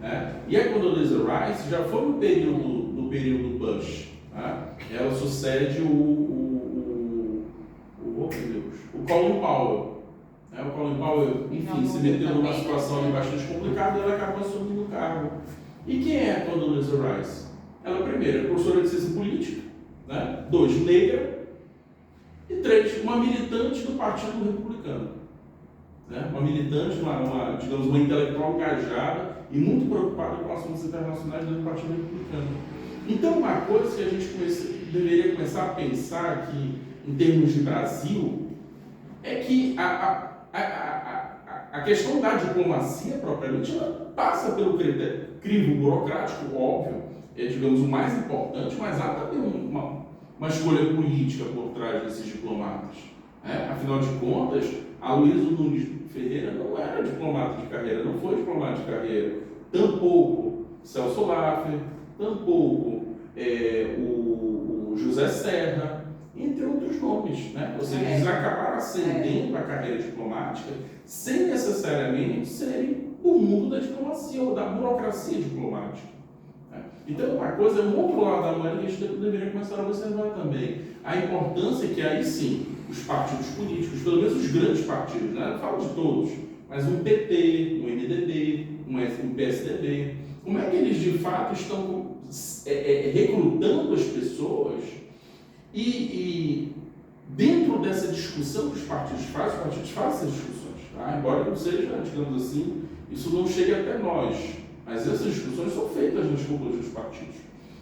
Né? E a Condoleezza Rice já foi no período Bush. Né? Ela sucede o Colin Powell. O Colin Powell, enfim, se meteu numa situação bastante complicada e ela acabou assumindo o cargo. E quem é a Condoleezza Rice? Ela, primeiro, é professora de ciência política, né? 2, negra, e 3, uma militante do Partido Republicano. Né? Uma militante, digamos, uma intelectual engajada e muito preocupada com assuntos internacionais dentro do Partido Republicano. Então, uma coisa que a gente deveria começar a pensar aqui, em termos de Brasil, é que a questão da diplomacia, propriamente, ela passa pelo crivo burocrático, óbvio, digamos, o mais importante, mas há também uma escolha política por trás desses diplomatas. Né? Afinal de contas, a Luísa Nunes Ferreira não era diplomata de carreira, não foi diplomata de carreira. Tampouco Celso Laffer, tampouco o José Serra, entre outros nomes. Né? Ou seja, eles acabaram ascendendo a carreira diplomática sem necessariamente serem do mundo da diplomacia ou da burocracia diplomática. Né? Então, uma coisa, um outro lado da moeda que a gente deveria começar a observar também. A importância que aí sim, os partidos políticos, pelo menos os grandes partidos, né? Não falo de todos, mas um PT, um MDB, um PSDB, como é que eles de fato estão recrutando as pessoas e dentro dessa discussão que os partidos fazem essas discussões, tá? Embora não seja, digamos assim, isso não chegue até nós, mas essas discussões são feitas nas cúpulas dos partidos.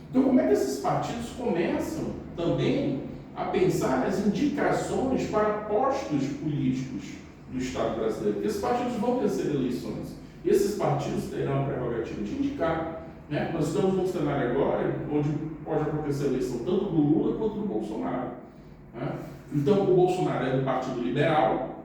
Então, como é que esses partidos começam também a pensar as indicações para postos políticos do Estado brasileiro? Porque esses partidos vão vencer eleições. E esses partidos terão a prerrogativa de indicar. Né? Nós estamos num cenário agora onde pode acontecer a eleição tanto do Lula quanto do Bolsonaro. Né? Então, o Bolsonaro é do Partido Liberal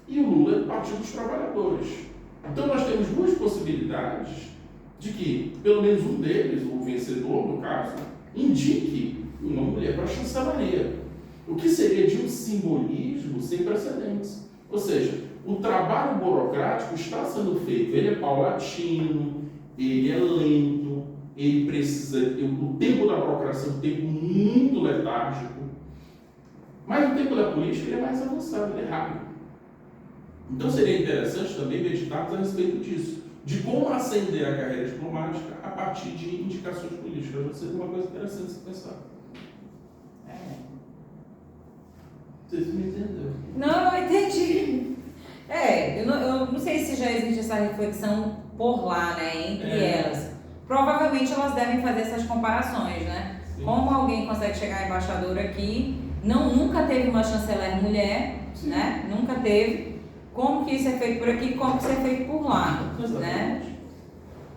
e o Lula é do Partido dos Trabalhadores. Então, nós temos duas possibilidades de que, pelo menos um deles, o vencedor, no caso, indique uma mulher para a chancelaria. O que seria de um simbolismo sem precedentes. Ou seja, o trabalho burocrático está sendo feito, ele é paulatino, ele é lento, ele precisa, o tempo da burocracia é um tempo muito letárgico, mas o tempo da política ele é mais avançado, ele é rápido. Então seria interessante também meditarmos a respeito disso, de como ascender a carreira diplomática a partir de indicações políticas. Vai ser uma coisa interessante de se pensar. Vocês me entenderam? Não, eu entendi. Eu não sei se já existe essa reflexão por lá, né, entre elas. Provavelmente elas devem fazer essas comparações, né? Sim. Como alguém consegue chegar embaixador aqui, nunca teve uma chanceler mulher, sim, né? Nunca teve. Como que isso é feito por aqui, como que isso é feito por lá, né?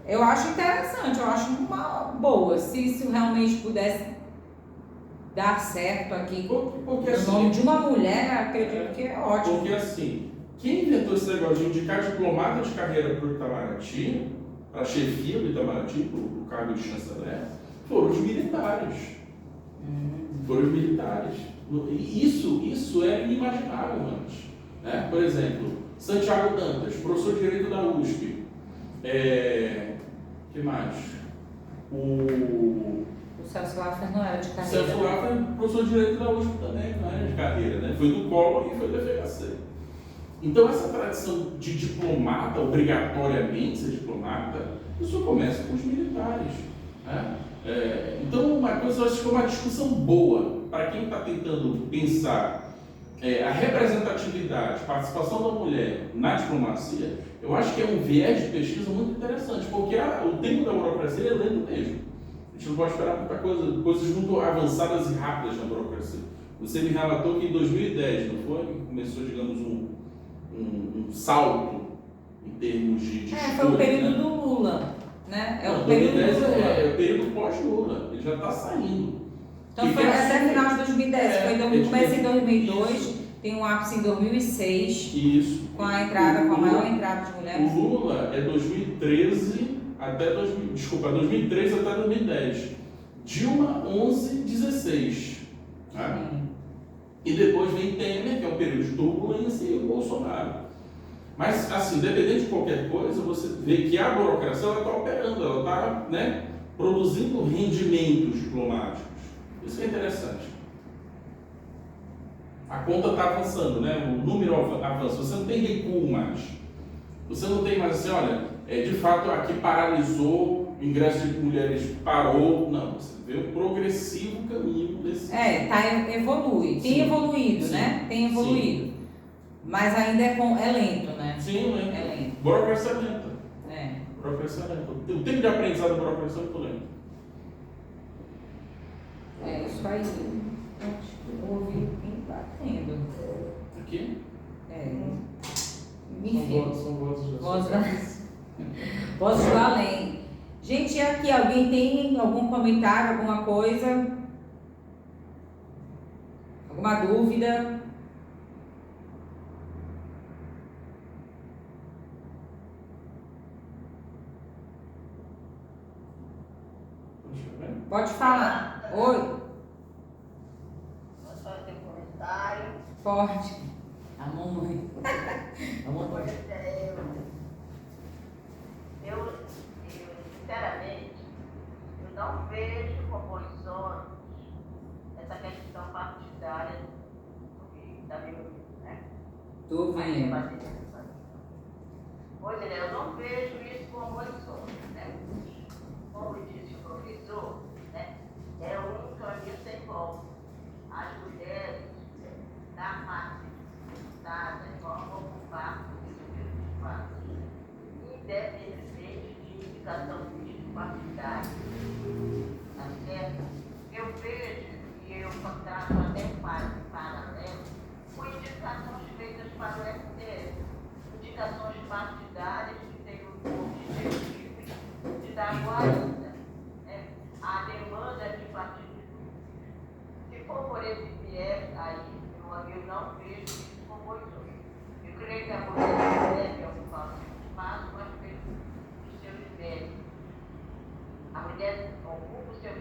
Eu acho interessante, eu acho uma boa. Se isso realmente pudesse dar certo aqui, porque no assim, nome de uma mulher, acredito que é ótimo. Porque assim, quem inventou esse negócio de indicar diplomata de carreira para o Itamaraty, para a chefia do Itamaraty, para o cargo de chanceler, foram os militares. Foram os militares. Isso era inimaginável antes. Né? Por exemplo, Santiago Dantas, professor de Direito da USP. Que mais? O Celso Laffer não era de carreira. Celso Laffer é professor de Direito da USP também, não era de carreira, né? Foi do Collor e foi do FHC. Então essa tradição de diplomata, obrigatoriamente ser diplomata, isso começa com os militares. Né? Então uma coisa, eu acho que é uma discussão boa para quem está tentando pensar a representatividade, participação da mulher na diplomacia. Eu acho que é um viés de pesquisa muito interessante, porque o tempo da burocracia é lento mesmo. A gente não pode esperar muita coisa, coisas muito avançadas e rápidas na burocracia. Você me relatou que em 2010, não foi? Começou, digamos, um salto em termos de foi o período do Lula, né? O período do Lula. É o período pós-Lula, ele já está saindo. Então foi até final de 2010, começa em 2002, tem um ápice em 2006. Isso. Com a maior entrada de mulheres. O Lula é 2013 até 2013 até 2010. Dilma 11, 16. Né? E depois vem Temer, que é um período de turbulência, e o Bolsonaro. Mas, assim, independente de qualquer coisa, você vê que a burocracia está operando, ela está, né, produzindo rendimentos diplomáticos. Isso é interessante. A conta está avançando, né? O número avança. Você não tem recuo mais. Você não tem mais assim, olha, de fato aqui paralisou, o ingresso de mulheres parou. Não, você vê um progressivo caminho desse. Evolui. Tem Sim. Evoluído, Sim. né? Tem evoluído. Sim. Mas ainda é lento, né? Sim, lento. É lento. Burocracia lenta. Burocracia lenta. O tempo de aprendizado da burocracia é muito lento. Isso aí. Eu ouvi batendo. Aqui? Enfim. São vozes Vozes do além. Gente, aqui, alguém tem algum comentário, alguma coisa? Alguma dúvida? Pode falar. Oi. Posso fazer um comentário? Pode. A mamãe. Eu, sinceramente, eu não vejo composições essa questão partidária da minoria, né? Tô vendo. Pois é, eu não vejo isso como oposições, né? Como disse o professor, né? É um caminho sem volta. As mulheres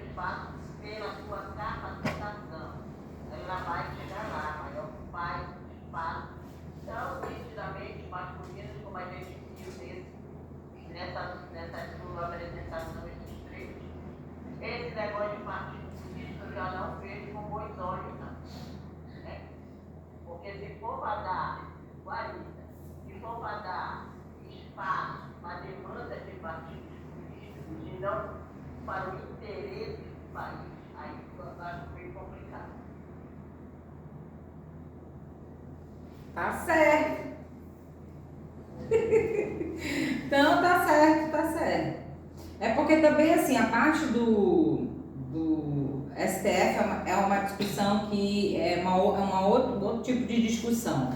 espaço pela sua capacitação. Ela vai chegar lá, vai ocupar esse espaço tão nitidamente masculinos como a gente viu nessa sua apresentação, esses três. Esse negócio de partido político eu já não vejo com bons olhos, não. Né? Porque se for para dar guarida, se for para dar espaço para demanda de partidos políticos e não para o interesse do país, aí eu acho bem complicado. Tá certo. Então tá certo, tá certo. É porque também assim, a parte do STF é uma discussão que é outro tipo de discussão.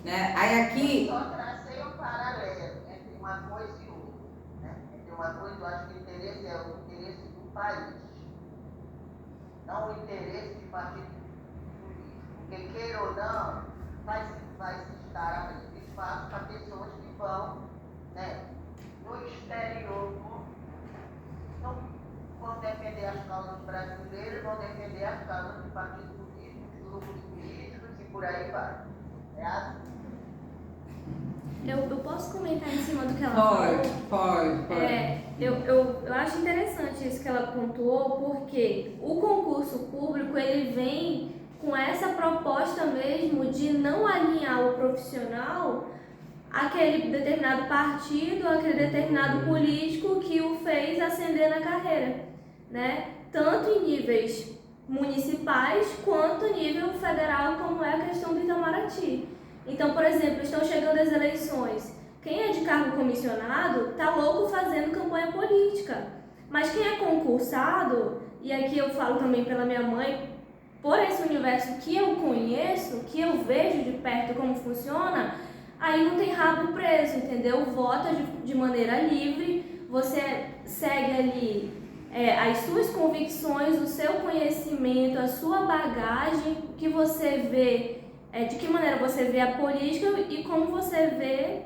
Né? Aí aqui. Eu só tracei um paralelo entre uma coisa e outra. Né? Entre uma coisa, eu acho que o interesse é o interesse do país, não o interesse de partido político. Porque, queira ou não, vai se estar abrindo espaço para pessoas que vão, né, no exterior, não vão defender as causas brasileiras, vão defender as causas dos partidos políticos, dos grupos políticos e por aí vai. É assim. Eu posso comentar em cima do que ela falou? Pode. Eu acho interessante isso que ela pontuou, porque o concurso público, ele vem com essa proposta mesmo de não alinhar o profissional àquele determinado partido, àquele determinado político que o fez ascender na carreira, né? Tanto em níveis municipais quanto em nível federal, como é a questão do Itamaraty. Então, por exemplo, estão chegando as eleições. Quem é de cargo comissionado tá louco fazendo campanha política. Mas quem é concursado, e aqui eu falo também pela minha mãe, por esse universo que eu conheço, que eu vejo de perto como funciona, aí não tem rabo preso, entendeu? Vota de maneira livre, você segue ali as suas convicções, o seu conhecimento, a sua bagagem, o que você vê, de que maneira você vê a política e como você vê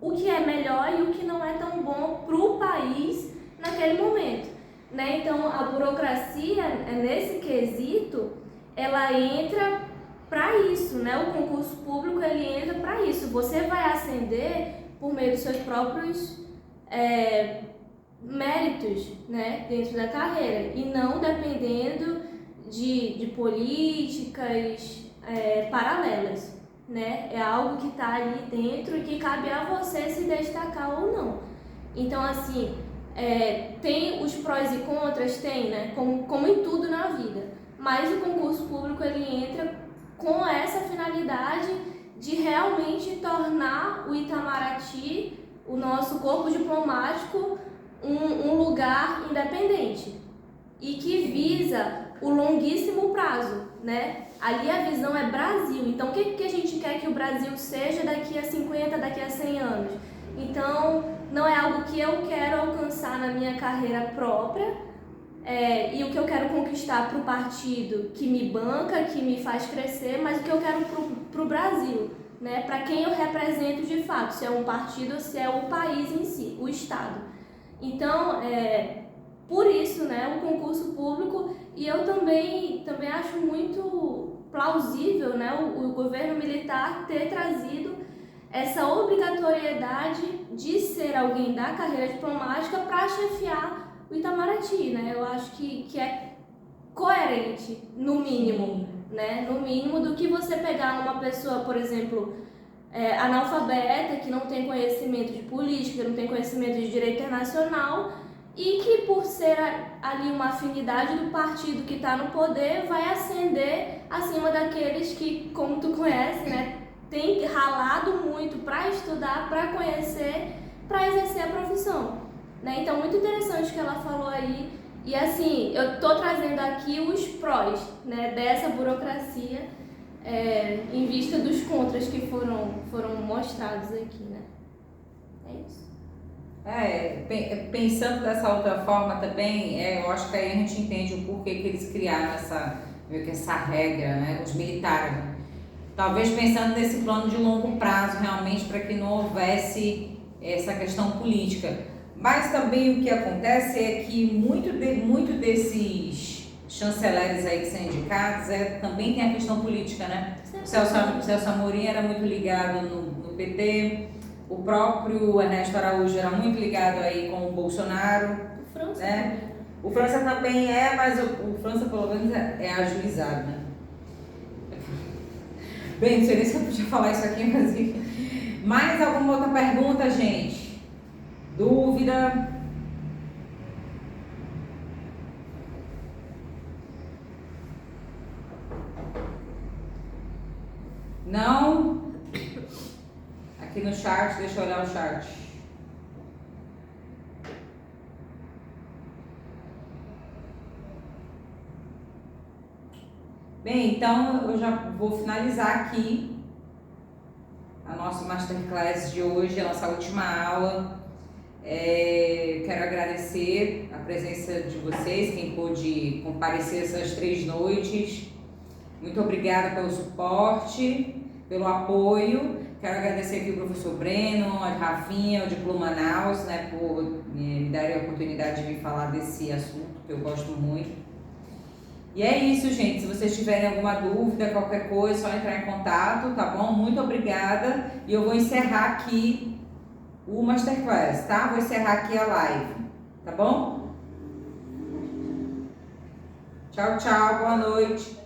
o que é melhor e o que não é tão bom para o país naquele momento. Né? Então, a burocracia, nesse quesito, ela entra para isso, né? O concurso público, ele entra para isso. Você vai ascender por meio dos seus próprios méritos, né? Dentro da carreira, e não dependendo de políticas paralelas, né? É algo que está ali dentro e que cabe a você se destacar ou não. Então, assim, tem os prós e contras, tem, né? Como em tudo na vida. Mas o concurso público, ele entra com essa finalidade de realmente tornar o Itamaraty, o nosso corpo diplomático, um lugar independente e que visa o longuíssimo prazo, né? Ali a visão é Brasil. Então, o que a gente quer que o Brasil seja daqui a 50, daqui a 100 anos? Então, não é algo que eu quero alcançar na minha carreira própria, e o que eu quero conquistar para o partido que me banca, que me faz crescer, mas o que eu quero para o Brasil, né? Para quem eu represento de fato, se é um partido ou se é o país em si, o Estado. Então, por isso, né, o concurso público, e eu também acho muito plausível, né, o governo militar ter trazido essa obrigatoriedade de ser alguém da carreira diplomática para chefiar o Itamaraty, né? Eu acho que é coerente, no mínimo, né? No mínimo do que você pegar uma pessoa, por exemplo, analfabeta, que não tem conhecimento de política, não tem conhecimento de direito internacional e que, por ser ali uma afinidade do partido que está no poder, vai ascender acima daqueles que, como tu conhece, né? Tem ralado muito para estudar, para conhecer, para exercer a profissão. Né? Então, muito interessante o que ela falou aí. E assim, eu estou trazendo aqui os prós, né, dessa burocracia, em vista dos contras que foram mostrados aqui, né? É isso. Pensando dessa outra forma também, eu acho que aí a gente entende o porquê que eles criaram essa regra, né, os militares. Talvez pensando nesse plano de longo prazo, realmente, para que não houvesse essa questão política. Mas também o que acontece é que muito desses chanceleres aí que são indicados também tem a questão política, né? O Celso Amorim era muito ligado no PT, o próprio Ernesto Araújo era muito ligado aí com o Bolsonaro, O França, né? O França também mas o França pelo menos é ajuizado, né? Bem, não sei nem se eu podia falar isso aqui, mas mais alguma outra pergunta, gente? Dúvida? Não? Aqui no chat, deixa eu olhar o chat. Bem, então eu já vou finalizar aqui a nossa Masterclass de hoje, a nossa última aula. Quero agradecer a presença de vocês, quem pôde comparecer essas 3 noites. Muito obrigada pelo suporte, pelo apoio. Quero agradecer aqui o professor Breno, a Rafinha, o Diplo Manaus, né, por me darem a oportunidade de vir falar desse assunto que eu gosto muito. E é isso, gente. Se vocês tiverem alguma dúvida, qualquer coisa, é só entrar em contato, tá bom? Muito obrigada. E eu vou encerrar aqui o Masterclass, tá? Vou encerrar aqui a live, tá bom? Tchau, tchau. Boa noite.